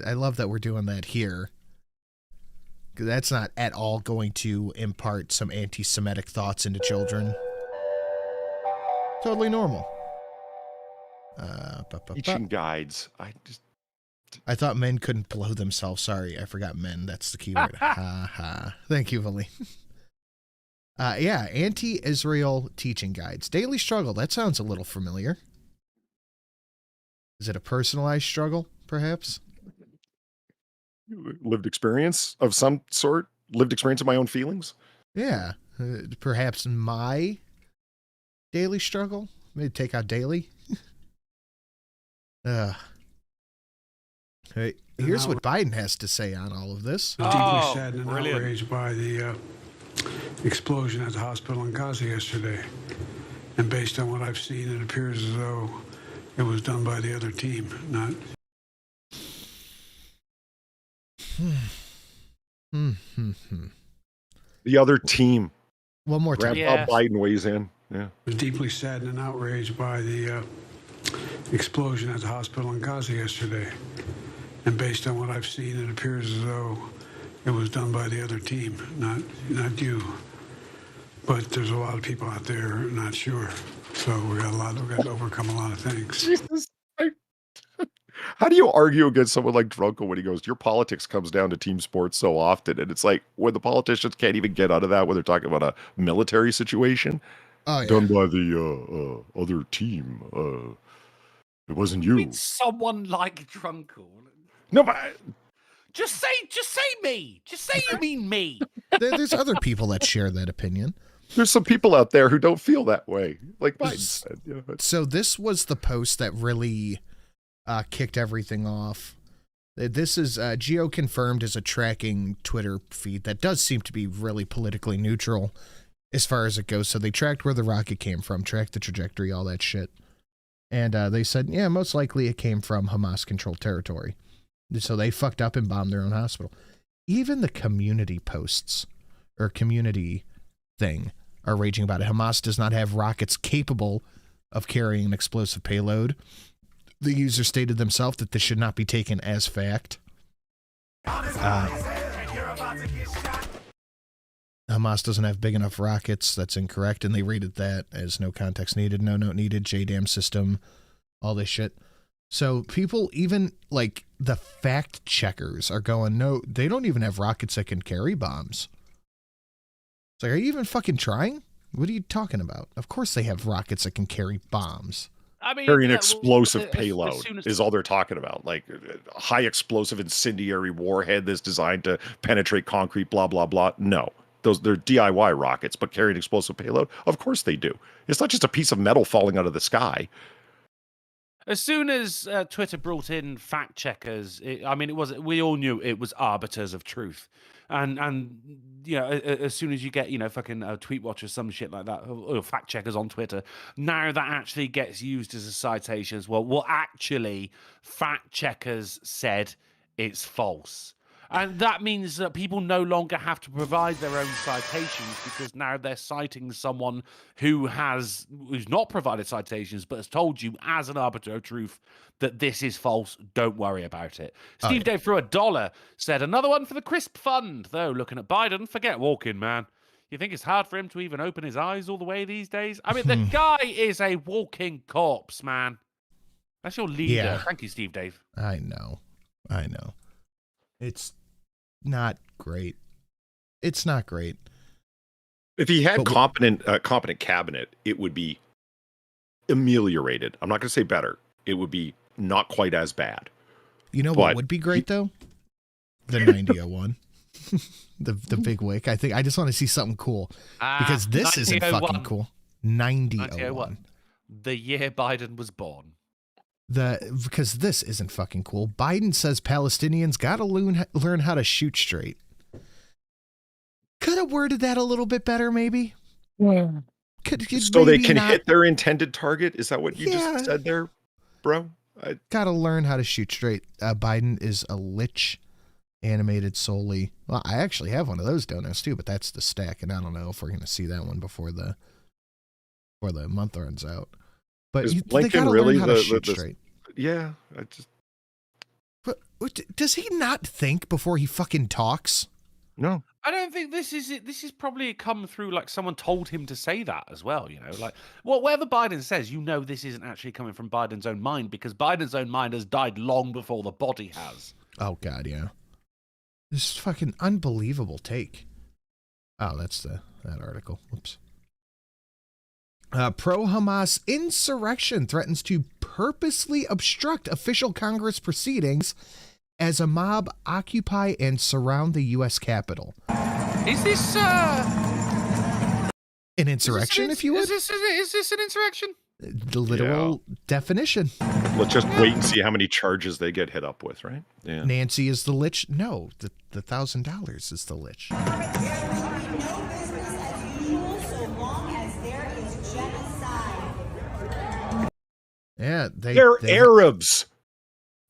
I love that we're doing that here. That's not at all going to impart some anti-Semitic thoughts into children. Totally normal. Teaching guides. I thought men couldn't blow themselves. Sorry, I forgot men. That's the key word. Ha ha. Thank you, Valine. Yeah, anti-Israel teaching guides. Daily struggle. That sounds a little familiar. Is it a personalized struggle, perhaps? Lived experience of some sort? Lived experience of my own feelings? Yeah. Perhaps my daily struggle? Maybe take out daily? Hey, here's what Biden has to say on all of this. Deeply saddened and outraged by the explosion at the hospital in Gaza yesterday. And based on what I've seen, it appears as though it was done by the other team, not... The other team. One more time. Grandpa Biden weighs in. Yeah. I was deeply saddened and outraged by the explosion at the hospital in Gaza yesterday. And based on what I've seen, it appears as though it was done by the other team, not you. But there's a lot of people out there not sure. So we got to overcome a lot of things. Jesus. How do you argue against someone like Drunko when he goes, your politics comes down to team sports so often? And it's like, when the politicians can't even get out of that when they're talking about a military situation, done by the other team. It wasn't you. It's someone like Drunko. No, but... Just say me. Just say you mean me. There's other people that share that opinion. There's some people out there who don't feel that way. Like Biden said. You know, so this was the post that really... kicked everything off. This is Geo confirmed as a tracking Twitter feed that does seem to be really politically neutral as far as it goes. So they tracked where the rocket came from, tracked the trajectory, all that shit. And they said, yeah, most likely it came from Hamas-controlled territory. So they fucked up and bombed their own hospital. Even the community posts or community thing are raging about it. Hamas does not have rockets capable of carrying an explosive payload. The user stated themselves that this should not be taken as fact. Hamas doesn't have big enough rockets. That's incorrect. And they rated that as no context needed, no note needed, JDAM system, all this shit. So people, even like the fact checkers, are going, no, they don't even have rockets that can carry bombs. It's like, are you even fucking trying? What are you talking about? Of course they have rockets that can carry bombs. I mean, carry an explosive payload is all they're talking about. Like a high explosive incendiary warhead that's designed to penetrate concrete, blah, blah, blah. No, they're DIY rockets, but carry an explosive payload? Of course they do. It's not just a piece of metal falling out of the sky. As soon as Twitter brought in fact checkers, we all knew it was arbiters of truth. And you know, as soon as you get, fucking tweet watchers, some shit like that, or fact checkers on Twitter, now that actually gets used as a citation as well. Actually, fact checkers said it's false. And that means that people no longer have to provide their own citations because now they're citing someone who's not provided citations but has told you as an arbiter of truth that this is false. Don't worry about it. Steve Dave threw $1, said another one for the Crisp Fund. Though looking at Biden, forget walking, man. You think it's hard for him to even open his eyes all the way these days? I mean, the guy is a walking corpse, man. That's your leader. Yeah. Thank you, Steve Dave. I know. It's not great. It's not great. If he had competent cabinet, it would be ameliorated. I'm not going to say better. It would be not quite as bad. You know what would be great though? The 9001. the big wick. I just want to see something cool because this isn't fucking cool. 9001. The year Biden was born. Because this isn't fucking cool. Biden says Palestinians got to learn how to shoot straight. Could have worded that a little bit better, maybe. Yeah. So they can hit their intended target? Is that what you just said there, bro? Got to learn how to shoot straight. Biden is a lich animated solely. Well, I actually have one of those donuts too, but that's the stack, and I don't know if we're going to see that one before the month runs out. But they got to learn how to shoot straight. Yeah, I just. What, does he not think before he fucking talks? No. I don't think this is it. This is probably come through like someone told him to say that as well, you know, like whatever Biden says, you know, this isn't actually coming from Biden's own mind because Biden's own mind has died long before the body has. Oh God, yeah. This is fucking unbelievable take. Oh, that's that article. Whoops. Pro-Hamas insurrection threatens to purposely obstruct official Congress proceedings as a mob occupy and surround the U.S. Capitol. Is this an insurrection, if you would? Is this an insurrection? The literal definition. Let's just wait and see how many charges they get hit up with, right? Yeah. Nancy is the lich. No, the $1,000 is the lich. Yeah, they're Arabs.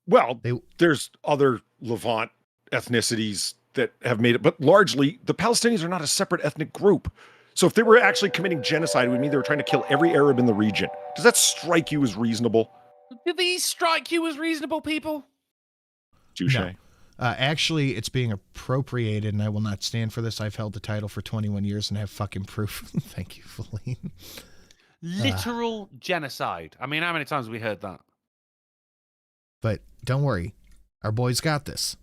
Well, there's other Levant ethnicities that have made it, but largely the Palestinians are not a separate ethnic group. So if they were actually committing genocide, it would mean they were trying to kill every Arab in the region. Does that strike you as reasonable? Do these strike you as reasonable people? Touche. No. Actually, it's being appropriated, and I will not stand for this. I've held the title for 21 years and have fucking proof. Thank you, Feline. Literal genocide. I mean, how many times have we heard that? But don't worry, our boy's got this.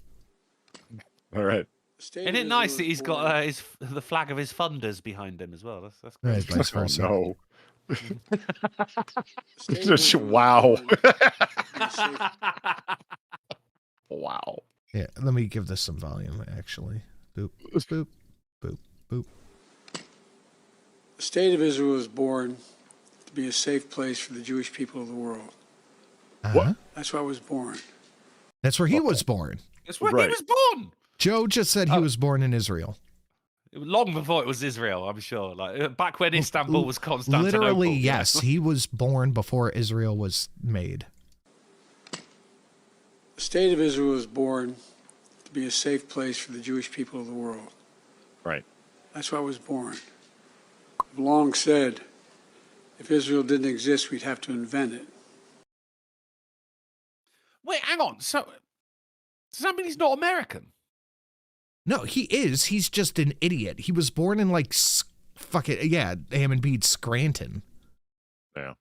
All right. Isn't it nice that he's got the flag of his funders behind him as well? That's great. Right, vice versa. No. Wow. Wow. Yeah, let me give this some volume, actually. Boop, boop, boop, boop. The state of Israel was born to be a safe place for the Jewish people of the world. What? That's why I was born. That's where he was born. That's where he was born. Joe just said he was born in Israel. Long before it was Israel, I'm sure. Like back when Istanbul was Constantinople. Literally, yes. He was born before Israel was made. The state of Israel was born to be a safe place for the Jewish people of the world. Right. That's why I was born. I've long said, if Israel didn't exist, we'd have to invent it. Wait, hang on. So, does that mean he's not American? No, he is. He's just an idiot. He was born in Hammond Bead, Scranton. Yeah.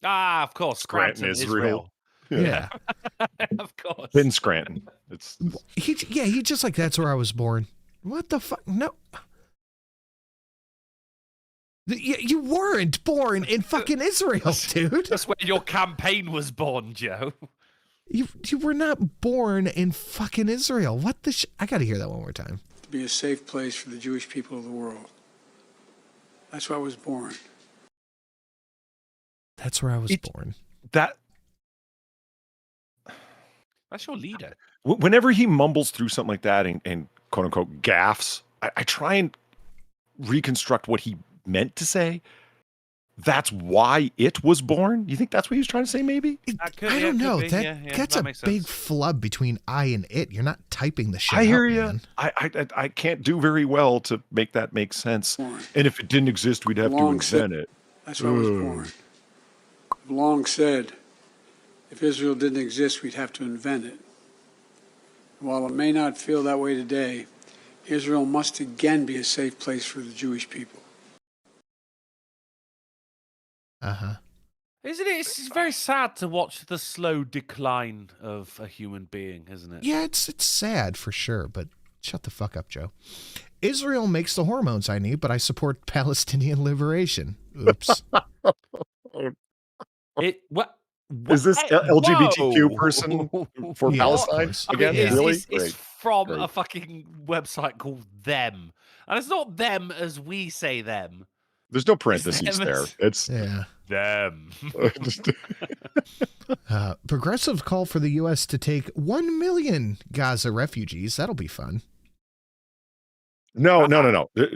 Ah, of course. Scranton, Israel. Yeah. Of course. In Scranton. He just like, that's where I was born. What the fuck? No. You weren't born in fucking Israel, dude. That's where your campaign was born, Joe. You were not born in fucking Israel. What the I gotta hear that one more time. To be a safe place for the Jewish people of the world. That's why I was born. That's where I was born. That's your leader. Whenever he mumbles through something like that and quote unquote gaffs, I try and reconstruct what he meant to say. That's why it was born. You think that's what he was trying to say? Maybe I don't know. That's a big flub between I and it. You're not typing the shit. I hear out, you. Man. I can't do very well to make that make sense. And if it didn't exist, we'd have to invent it. That's why I was born. I've long said, if Israel didn't exist, we'd have to invent it. While it may not feel that way today, Israel must again be a safe place for the Jewish people. Uh-huh. Isn't it? It's very sad to watch the slow decline of a human being, isn't it? Yeah, it's sad for sure, but shut the fuck up, Joe. Israel makes the hormones I need, but I support Palestinian liberation. Oops. Is this LGBTQ person for Palestine again? Really? It's from a fucking website called Them. And it's not them as we say them. There's no parentheses there. It's them. Progressives call for the U.S. to take 1 million Gaza refugees. That'll be fun. No.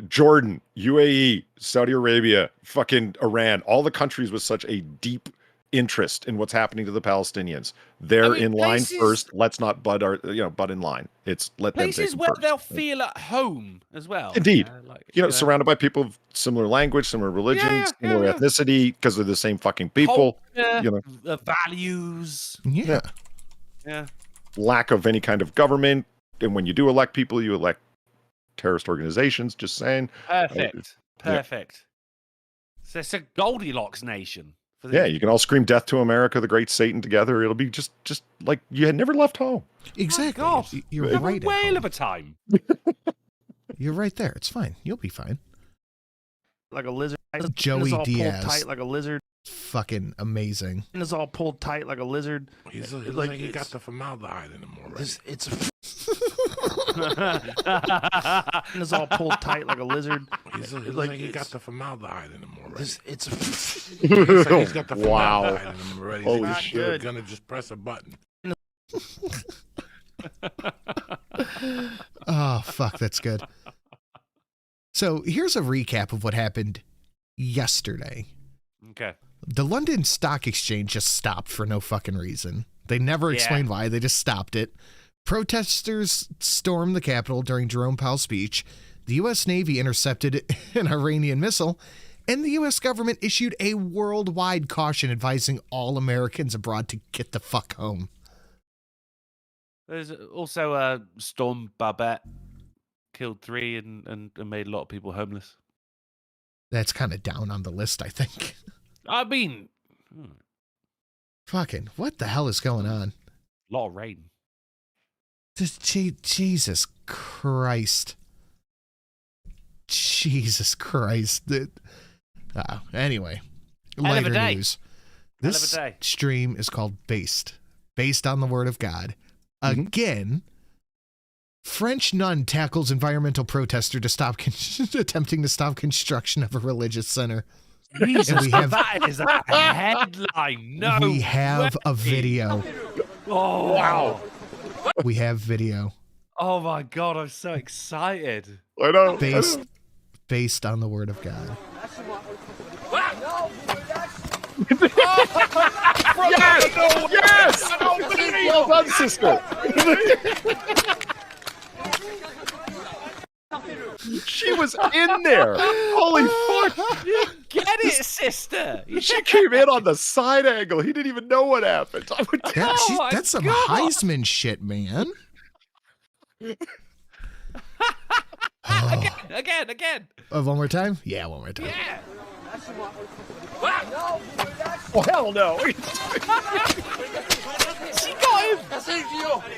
Jordan, UAE, Saudi Arabia, fucking Iran, all the countries with such a deep interest in what's happening to the Palestinians. They're in line first. Let's not butt in line. It's let them take Places them where first. they'll feel at home as well. Indeed. Surrounded by people of similar language, similar religions, similar ethnicity, because they're the same fucking people. Values. Yeah. Lack of any kind of government. And when you do elect people, you elect terrorist organizations. Just saying. Perfect. So it's a Goldilocks nation. You can all scream "Death to America," the Great Satan together. It'll be just like you had never left home. Exactly. Oh You're right. A whale of a time. You're right there. It's fine. You'll be fine. Like a lizard. Joey all Diaz. pulled tight like a lizard. Fucking amazing. And it's all pulled tight like a lizard. He's like he got the formaldehyde in him already. It's and it's all pulled tight like a lizard. He's like he got the formaldehyde in him already. It's like he's got the formaldehyde in him already. Holy He's shit. gonna just press a button. Oh, fuck, that's good. So here's a recap of what happened yesterday. Okay. The London Stock Exchange just stopped for no fucking reason. They never explained why. They just stopped it. Protesters stormed the Capitol during Jerome Powell's speech. The U.S. Navy intercepted an Iranian missile. And the U.S. government issued a worldwide caution advising all Americans abroad to get the fuck home. There's also a Storm Babette killed 3 and made a lot of people homeless. That's kind of down on the list, I think. I mean... Fucking, what the hell is going on? A lot of rain. Jesus Christ. Jesus Christ. Anyway, lighter news. This stream is called Based on the Word of God. Again, French nun tackles environmental protester to stop attempting to stop construction of a religious center. Jesus, that is a headline. No, we have a video. Oh wow, we have video. Oh my god, I'm so excited. I know. Based on the Word of God. Yes! Well done, sister. She was in there. Holy fuck. You get it, sister. She came in on the side angle. He didn't even know what happened. That's some Heisman shit, man. Again. One more time? Yeah, one more time. Yeah. Oh, hell no. She got him.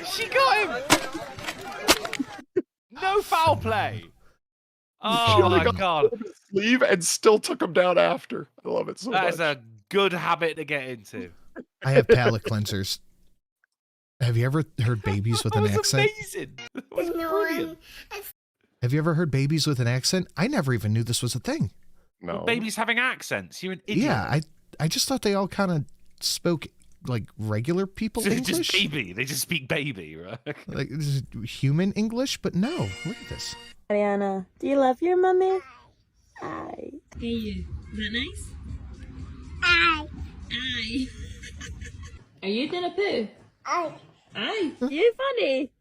She got him. No foul play. Oh my god. Sleeve and still took him down after. I love it so much. That is a good habit to get into. I have palate cleansers. Have you ever heard babies with an accent? Amazing. That was brilliant. Have you ever heard babies with an accent? I never even knew this was a thing. No. Well, babies having accents. You're an idiot. Yeah, I just thought they all kind of spoke like regular people English. Just baby. They just speak baby, right? Like this is human English, but no. Look at this. Ariana, do you love your mommy? Aye. Hey, you. Is that nice? Aye. Aye. Are you gonna poo? Aye. Aye. You funny.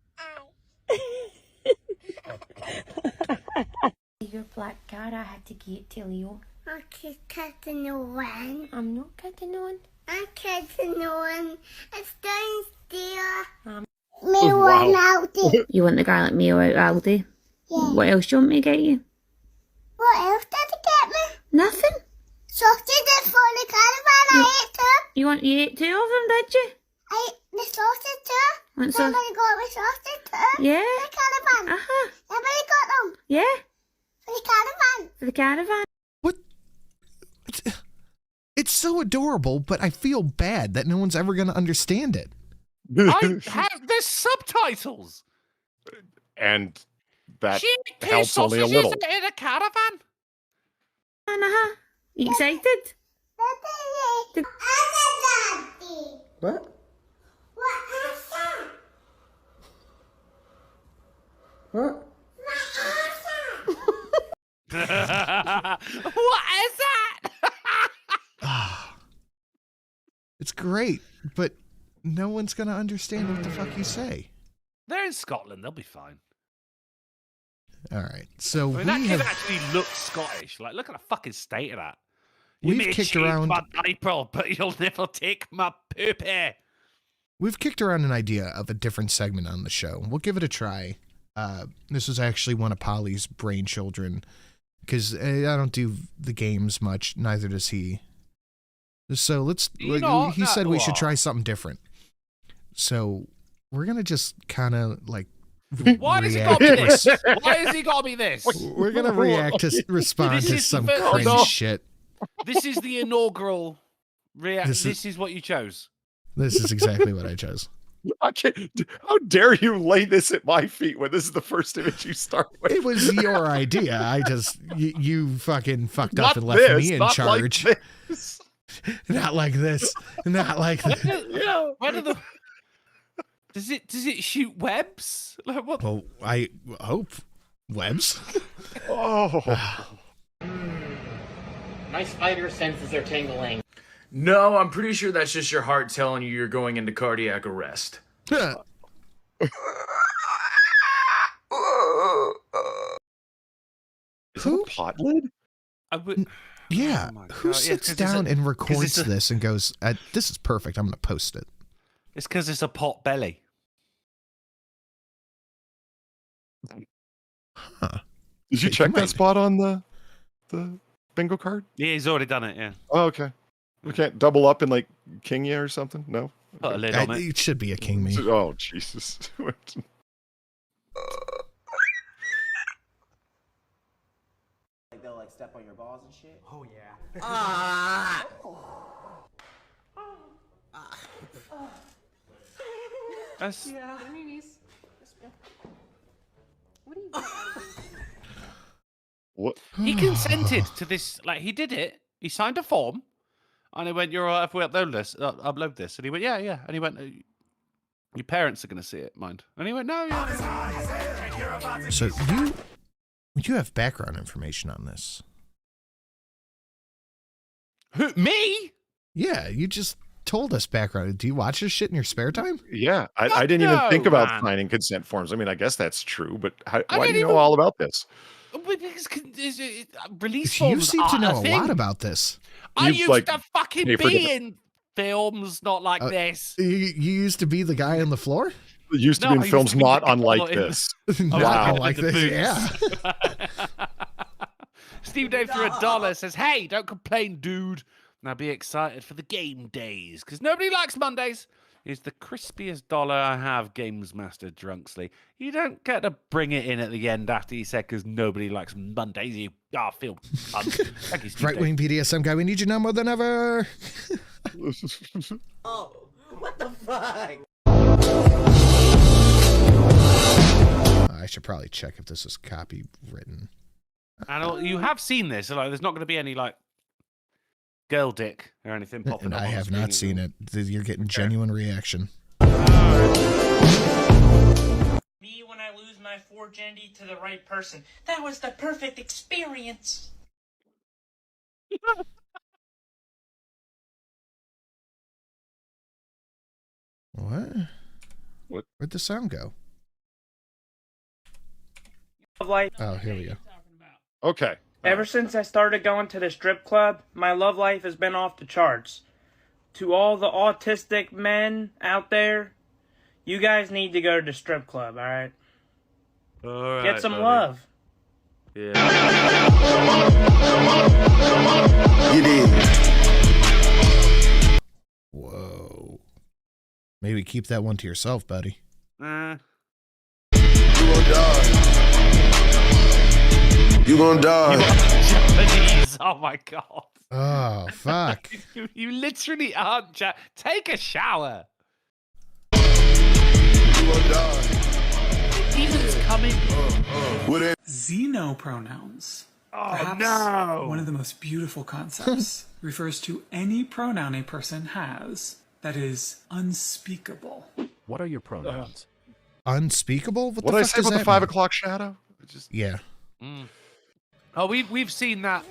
Your black cat, I had to get it to Leo. I'm cutting on. I'm not cutting on. I'm cutting on. It's downstairs. Wow. Aldi. You want the garlic meal out Aldi? Yeah. What else do you want me to get you? What else did you get me? Nothing. Sausages for the caravan. I ate two. You ate 2 of them, did you? I ate the sausage too. Want Somebody got me sausage too. Yeah. For the caravan. Everybody got them. Yeah. For the caravan. For the caravan. What? It's so adorable, but I feel bad that no one's ever going to understand it. There's subtitles. And that She ate 2 helps only a sausages little. in a caravan. You excited? What? What? What is that? It's great, but no one's gonna understand what the fuck you say. They're in Scotland. They'll be fine. All right, so I mean, that kid actually looks Scottish. Like, look at the fucking state of that. You We've may kicked change around- my diaper, but you'll never take my poopy. We've kicked around an idea of a different segment on the show. We'll give it a try. This was actually one of Polly's brain children, because I don't do the games much. Neither does he. So let's. He said we should try something different. So we're gonna just kind of Why does he got to be this? Why has he got to be this? We're gonna respond to some cringe shit. This is the inaugural react. This is what you chose. This is exactly what I chose. I can't, how dare you lay this at my feet when this is the first image you start with? It was your idea. I just you fucking fucked up Not and left this, me in not charge. Like this. Not like this. Not like this. Where do the does it shoot webs? Like what? Well, I hope webs. Oh. My spider senses are tingling. No, I'm pretty sure that's just your heart telling you you're going into cardiac arrest. Is it a pot lid? Yeah. Who sits down and records this and goes, "This is perfect. I'm going to post it." It's because it's a pot belly. Huh. Did you check that spot on the bingo card? Yeah, he's already done it. Yeah. Oh, okay. We can't double up and like king you or something? No? Put a lid on it. It should be a king me. Oh, Jesus. Like they'll like step on your balls and shit? Oh yeah. That's... Yeah. What are you doing? What? He consented to this. Like, he did it. He signed a form. And he went, "You're all right if we upload this." And he went, "Yeah." And he went, "Your parents are going to see it, mind." And he went, "No, yeah." So you have background information on this. Who, me? Yeah, you just told us background. Do you watch this shit in your spare time? Yeah, I didn't even think about man. signing consent forms. I mean, I guess that's true, but why do you know all about this? Because release You forms seem to are know a thing. lot about this. I You've, used like, to fucking paid for be in films not like this. You used to be the guy on the floor? It used to No, be I in used films to be not the unlike people in- this. Not Wow. unlike The this, boots. yeah. Steve Dave for $1 says, "Hey, don't complain, dude. Now be excited for the game days, because nobody likes Mondays. It's the crispiest dollar I have, Games Master Drunksly. You don't get to bring it in at the end after you said because nobody likes Mondays. You feel cunt." Thank you, Steve Right wing BDSM guy, we need you now more than ever. Oh, what the fuck? I should probably check if this is copywritten. And you have seen this. So, like, there's not going to be any like girl dick or anything popping And up. I on the have screen, not is seen there? it. You're getting genuine reaction. Me when I lose my virginity to the right person. That was the perfect experience. What? Where'd the sound go? Life. Oh, here we go. Okay. Ever since I started going to the strip club, my love life has been off the charts. To all the autistic men out there, you guys need to go to the strip club, alright? Get some love. Yeah. You did. Whoa. Maybe keep that one to yourself, buddy. You gonna die. Japanese. Oh my god. Oh, fuck. You literally aren't. Take a shower. Demons coming. What Xeno pronouns. Perhaps no! One of the most beautiful concepts refers to any pronoun a person has that is unspeakable. What are your pronouns? Unspeakable? What did the I fuck say does about the that 5 mean? o'clock shadow? Yeah. Oh, we've seen that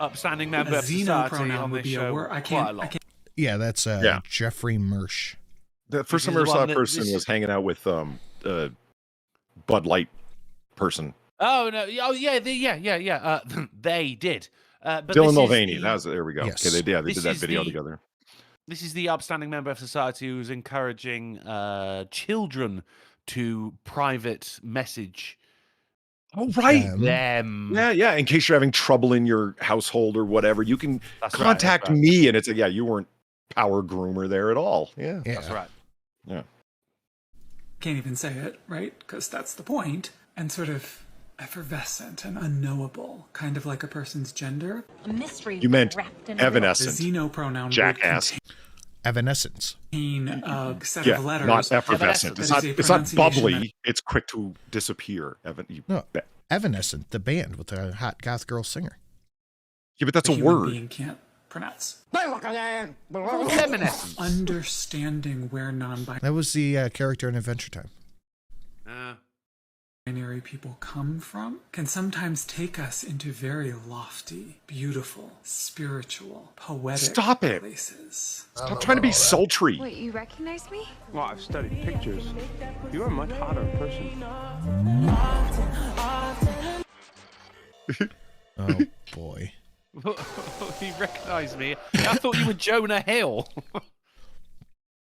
upstanding member A of society xenopronoun on would this be a show word. quite a lot. Yeah, that's Yeah. Jeffrey Mersch. The first time I is ever the saw one a that- person this- was hanging out with Bud Light person. Oh no! Oh yeah, they did. But Dylan this is Mulvaney. the- That was there we go. Yes. Okay, they This did that is video the- together. This is the upstanding member of society who's encouraging children to private message. Oh right. Them. Yeah. In case you're having trouble in your household or whatever, you can That's right, contact that's right. me, and it's like, yeah, you weren't power groomer there at all. Yeah. That's right. Yeah. Can't even say it, right? Because that's the point. And sort of effervescent and unknowable, kind of like a person's gender. A mystery You meant wrapped in evanescent. The xenopronoun Jackass. Evanescence. contain a set Yeah, of letters. not effervescent. that It's is not. a It's not pronunciation bubbly. It's quick to disappear. No, Evanescent, the band with the hot goth girl singer. Yeah, but that's a a human word. being can't pronounce. Feminism. Understanding where non-binary That was the character in Adventure Time. people come from can sometimes take us into very lofty, beautiful, spiritual, poetic Stop it. places. Stop trying to be sultry. Wait, you recognize me? Well, I've studied pictures. You are a much hotter in person. Oh boy. You recognise me? I thought you were Jonah Hill.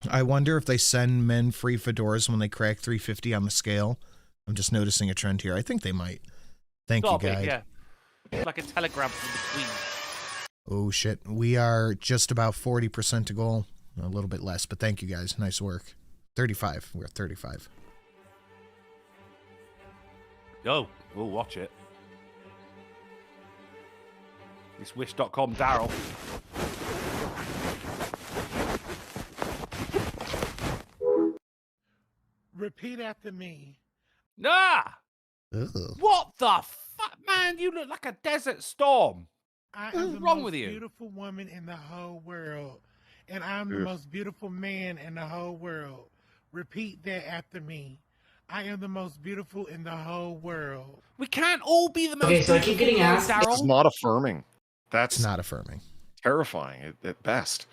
I wonder if they send men free fedoras when they crack 350 on the scale. I'm just noticing a trend here. I think they might. Thank Stop you, it, guys. yeah. It's like a telegram from the Queen. Oh shit. We are just about 40% to goal. A little bit less, but thank you guys. Nice work. 35. We're at 35. Oh, we'll watch it. It's wish.com Daryl. Repeat after me. Nah! Ugh. What the fuck, man? You look like a desert storm. I What's am the wrong most with you? beautiful woman in the whole world. And I'm the most beautiful man in the whole world. Repeat that after me. I am the most beautiful in the whole world. We can't all be the most Okay, so I keep getting asked. It's not affirming. That's It's not affirming. terrifying at best.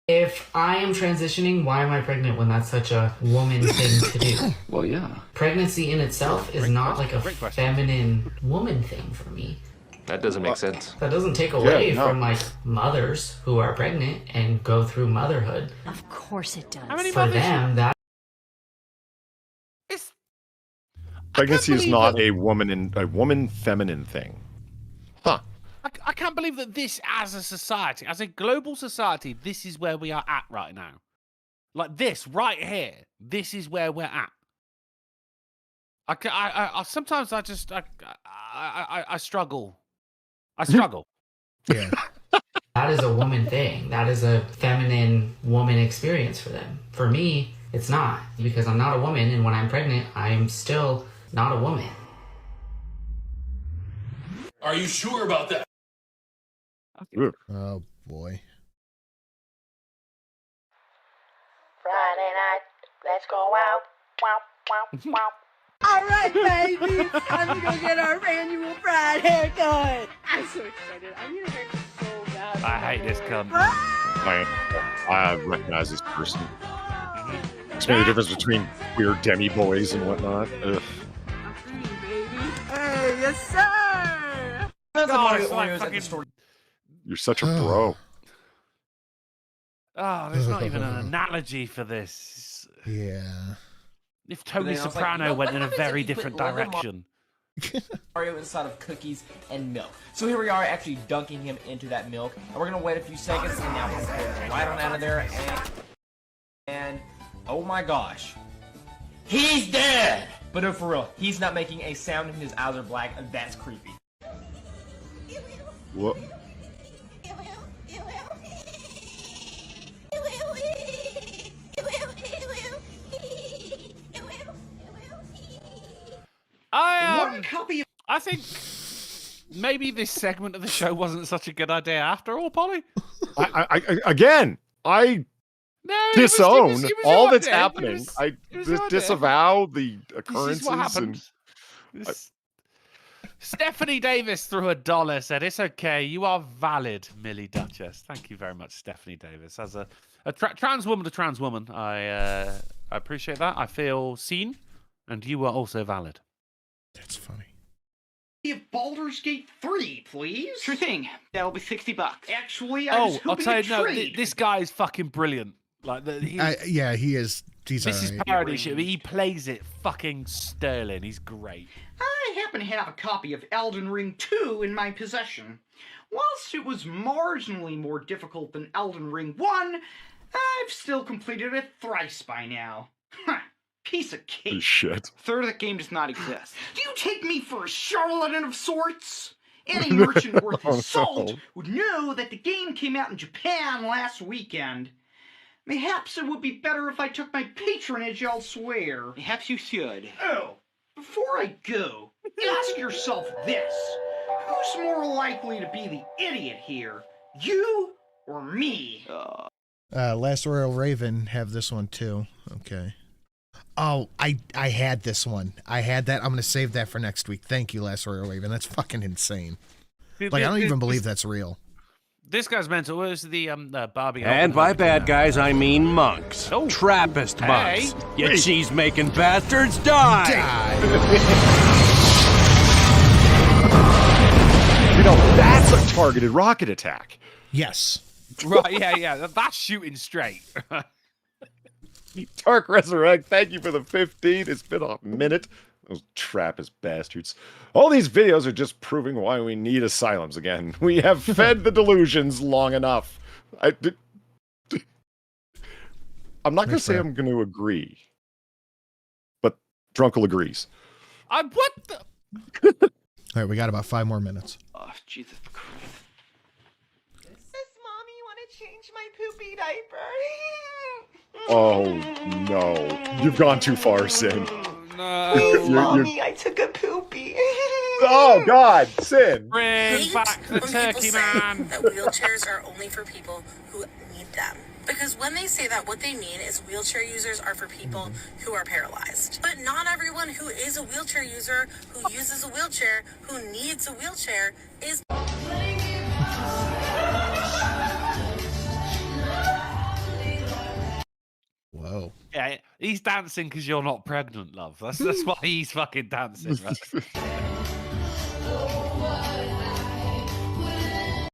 If I am transitioning, why am I pregnant when that's such a woman thing to do? Well, yeah. Pregnancy in itself is not like a Great question. feminine woman thing for me. That doesn't make sense. That doesn't take away Yeah, no. from like mothers who are pregnant and go through motherhood. Of course it does. How many For mothers? them, that It's, Pregnancy is believe not that- a woman feminine thing. Huh. I can't believe that this, as a society, as a global society, this is where we are at right now. Like this, right here. This is where we're at. I sometimes I just I struggle. I struggle. Yeah. that is a woman thing. That is a feminine woman experience for them. For me, it's not, because I'm not a woman, and when I'm pregnant, I'm still not a woman. Are you sure about that? Oh boy. Friday night, let's go out. Wow, wow, wow. All right, baby. Time to go get our annual bride haircut. I'm so excited. I'm gonna haircut so bad. I hate this cunt. I recognize this person. Explain the difference between weird demi boys and whatnot. Ugh. Hey, yes, sir. God, it's like fucking... You're such a bro. Oh, there's not even an analogy for this. Yeah. If Tony then I was like, Soprano you know, went what in a happens if very you put different lemon direction? Mario inside of cookies and milk. So here we are actually dunking him into that milk. And we're going to wait a few seconds and now he's going right on out of there. And oh my gosh. He's dead! But no, for real, he's not making a sound and his eyes are black. And that's creepy. What? I think maybe this segment of the show wasn't such a good idea after all, Polly. Again, I disown it was all your that's idea. happening. I your disavow the This occurrences. is what happened. Stephanie Davis threw $1, said, "It's okay. You are valid, Millie Duchess." Thank you very much, Stephanie Davis. As a trans woman to trans woman, I appreciate that. I feel seen, and you are also valid. That's funny. Of Baldur's Gate 3, please. Sure thing. That'll be $60. Actually, I was I'll hoping tell to you, no, trade. this guy is fucking brilliant. Like, yeah, he is. He's this is alright. parody shit, but he plays it fucking sterling. He's great. I happen to have a copy of Elden Ring 2 in my possession. Whilst it was marginally more difficult than Elden Ring 1, I've still completed it thrice by now. Piece of cake. Shit. Third of the game does not exist. Do you take me for a charlatan of sorts? Any merchant worth his salt would know that the game came out in Japan last weekend. Mayhaps it would be better if I took my patronage elsewhere. Perhaps you should. Oh, before I go, ask yourself this. Who's more likely to be the idiot here? You or me? Last Royal Raven have this one too. Okay. Oh, I had this one. I had that. I'm going to save that for next week. Thank you, Last Royal Raven. That's fucking insane. Like, I don't even believe that's real. This guy's mental. What was the Barbie? And by bad guys, I mean monks. Trappist monks. You cheese-making bastards, die! You know, that's a targeted rocket attack. Yes. Right, yeah. That's shooting straight. Dark Resurrect, thank you for the 15. It's been a minute. Those Trappist bastards. All these videos are just proving why we need asylums again. We have fed the delusions long enough. I'm not going to say I'm going to agree, but Drunkle agrees. What the? All right, we got about 5 more minutes. Oh, Jesus Christ. Does Mommy want to change my poopy diaper? Oh, no. You've gone too far, Sin. Please, Mommy, I took a poopy. Oh, God, Sin. Bring back the turkey man. That wheelchairs are only for people who need them. Because when they say that, what they mean is wheelchair users are for people who are paralyzed. But not everyone who is a wheelchair user, who uses a wheelchair, who needs a wheelchair, is... Whoa. Yeah, he's dancing because you're not pregnant, love. That's why he's fucking dancing. Right?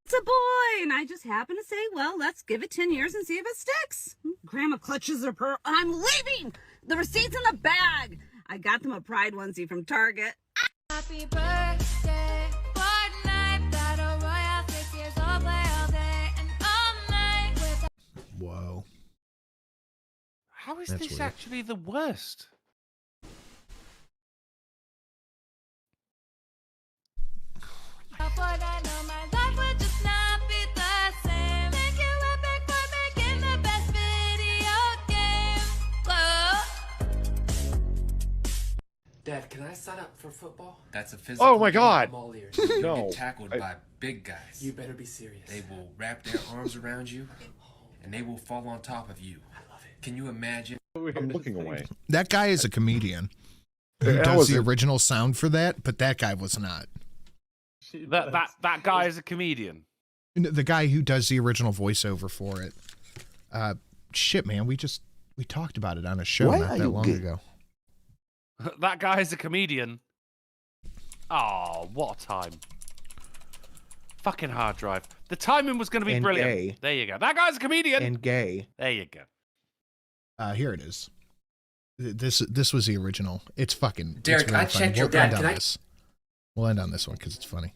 It's a boy, and I just happen to say, well, let's give it 10 years and see if it sticks. Grandma clutches her pearl. I'm leaving! The receipt's in the bag! I got them a Pride onesie from Target. Happy birthday, Fortnite, Battle Royale, 6 years old, play all day and all night with... Whoa. How is That's this weird. actually the worst? But I know my life would just not be the same. Thank you, Epic, for making the best video game. Whoa. Dad, can I sign up for football? That's a physical. Oh, my God. I'm all ears. No. You get tackled by big guys. You better be serious. They will wrap their arms around you, and they will fall on top of you. I love it. Can you imagine? I'm looking away. That guy is a comedian who That does was the a- original sound for that, but that guy was not. That guy is a comedian. The guy who does the original voiceover for it. Shit, man, we talked about it on a show not that long ago. That guy is a comedian. Oh, what a time. Fucking hard drive. The timing was going to be And brilliant. gay. There you go. That guy's a comedian. And gay. There you go. Here it is. This was the original. It's fucking. Derek, it's really I funny. checked your We'll end dad. on Can I- this. We'll end on this one because it's funny.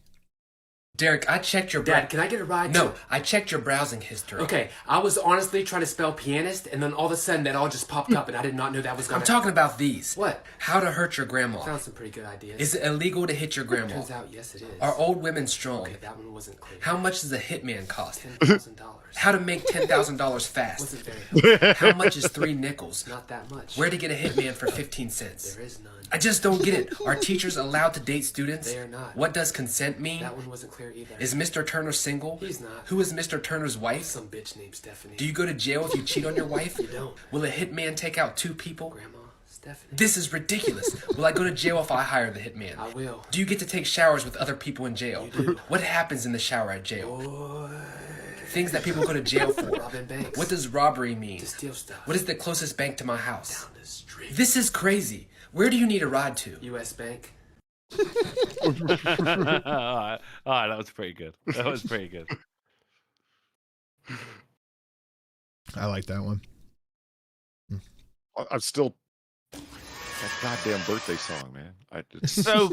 Derek, I checked your... Dad, can I get a ride? No, I checked your browsing history. Okay, I was honestly trying to spell pianist, and then all of a sudden that all just popped up, and I did not know that was gonna... I'm talking about these. What? How to hurt your grandma. Found some pretty good ideas. Is it illegal to hit your grandma? Turns out, yes, it is. Are old women strong? Okay, that one wasn't clear. How much does a hitman cost? $10,000. How to make $10,000 fast? Wasn't very helpful. How much is 3 nickels? Not that much. Where to get a hitman for 15 cents? There is none. I just don't get it. Are teachers allowed to date students? They are not. What does consent mean? That one wasn't clear either. Is Mr. Turner single? He's not. Who is Mr. Turner's wife? Some bitch named Stephanie. Do you go to jail if you cheat on your wife? You don't. Will a hitman take out 2 people? Grandma, Stephanie. This is ridiculous. Will I go to jail if I hire the hitman? I will. Do you get to take showers with other people in jail? You do. What happens in the shower at jail? Boy. Things that people go to jail for. Robbing banks. What does robbery mean? To steal stuff. What is the closest bank to my house? Down the street. This is crazy. Where do you need a ride to? U.S. Bank. All right, that was pretty good. That was pretty good. I like that one. I'm still that goddamn birthday song, man. So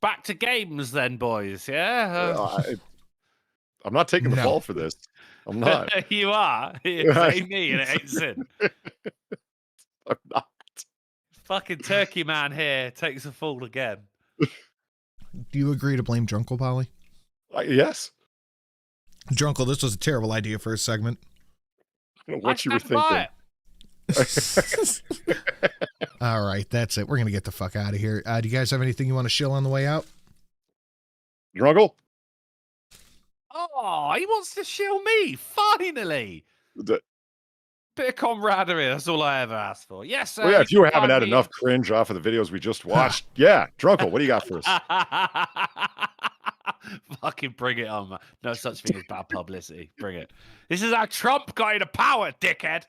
back to games then, boys. Yeah. I'm not taking the fall for this. I'm not. You are. It ain't me, and it ain't Sin. I'm not. Fucking Turkey Man here takes a fall again. Do you agree to blame Drunkle, Polly? Yes. Drunkle, this was a terrible idea for a segment. I don't know what you were thinking. All right, that's it. We're going to get the fuck out of here. Do you guys have anything you want to shill on the way out? Drunkle? Oh, he wants to shill me. Finally. Bit of camaraderie. That's all I ever asked for. Yes, well, yeah, if you haven't had enough cringe off of the videos we just watched, yeah, Drunkle, what do you got for us? Fucking bring it on, man. No such thing as bad publicity. Bring it. This is how Trump got into power, dickhead.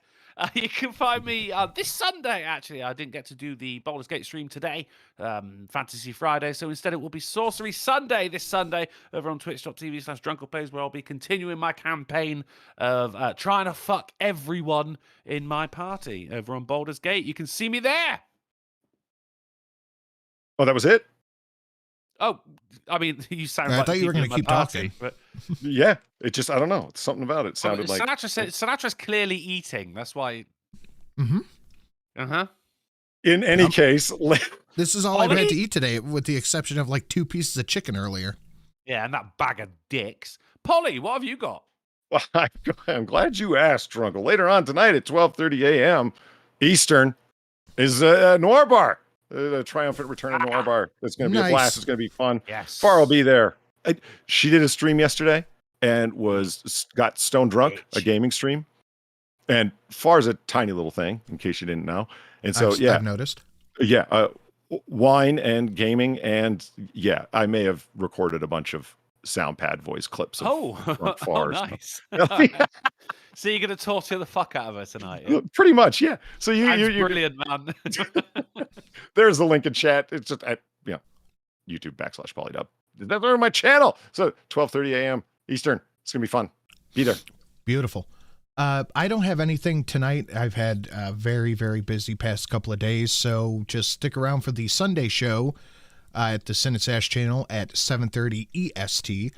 You can find me this Sunday, actually. I didn't get to do the Baldur's Gate stream today, Fantasy Friday, so instead it will be Sorcery Sunday this Sunday over on twitch.tv/drunkleplays, where I'll be continuing my campaign of trying to fuck everyone in my party over on Baldur's Gate. You can see me there. Oh, that was it? Oh, I mean, you sound I like thought you were going to keep talking. But yeah, it just, I don't know. Something about it sounded like... Sinatra's clearly eating. That's why... Mm-hmm. Uh-huh. In any case... This is all I've had to eat today, with the exception of like 2 pieces of chicken earlier. Yeah, and that bag of dicks. Polly, what have you got? Well, I'm glad you asked, Drunkle. Later on tonight at 12:30 a.m. Eastern is Noir Bar. The triumphant return of Noir Bar. It's going to be a blast. It's going to be fun. Yes. Far will be there. She did a stream yesterday and got stone drunk, a gaming stream. And Far's a tiny little thing, in case you didn't know. And so, I've noticed. Yeah, wine and gaming, and yeah, I may have recorded a bunch of SoundPad voice clips of drunk Far. Nice. So you're going to torture the fuck out of her tonight? Yeah? Pretty much, yeah. So you're brilliant, man. There's the link in chat. It's just at YouTube.com/polydub. That's on my channel. So 12:30 a.m. Eastern. It's gonna be fun. Be there. Beautiful. I don't have anything tonight. I've had a very, very busy past couple of days, so just stick around for the Sunday show at the Sin and Sash channel at 7:30 EST.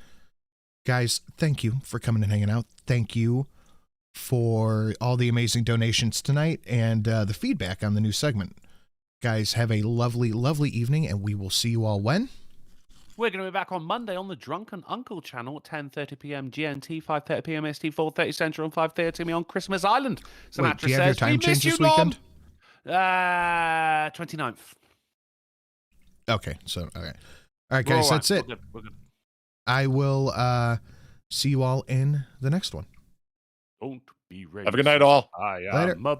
Guys, thank you for coming and hanging out. Thank you for all the amazing donations tonight and the feedback on the new segment. Guys, have a lovely, lovely evening, and we will see you all when? We're going to be back on Monday on the Drunken Uncle channel at 10:30 p.m. GMT, 5:30 p.m. ST, 4:30 Central, and 5:30 me on Christmas Island. Wait, do you have your time change this weekend? 29th. Okay, so, okay. All right, guys, that's it. We're good. I will see you all in the next one. Don't be ready. Have a good night, all. I Later. am a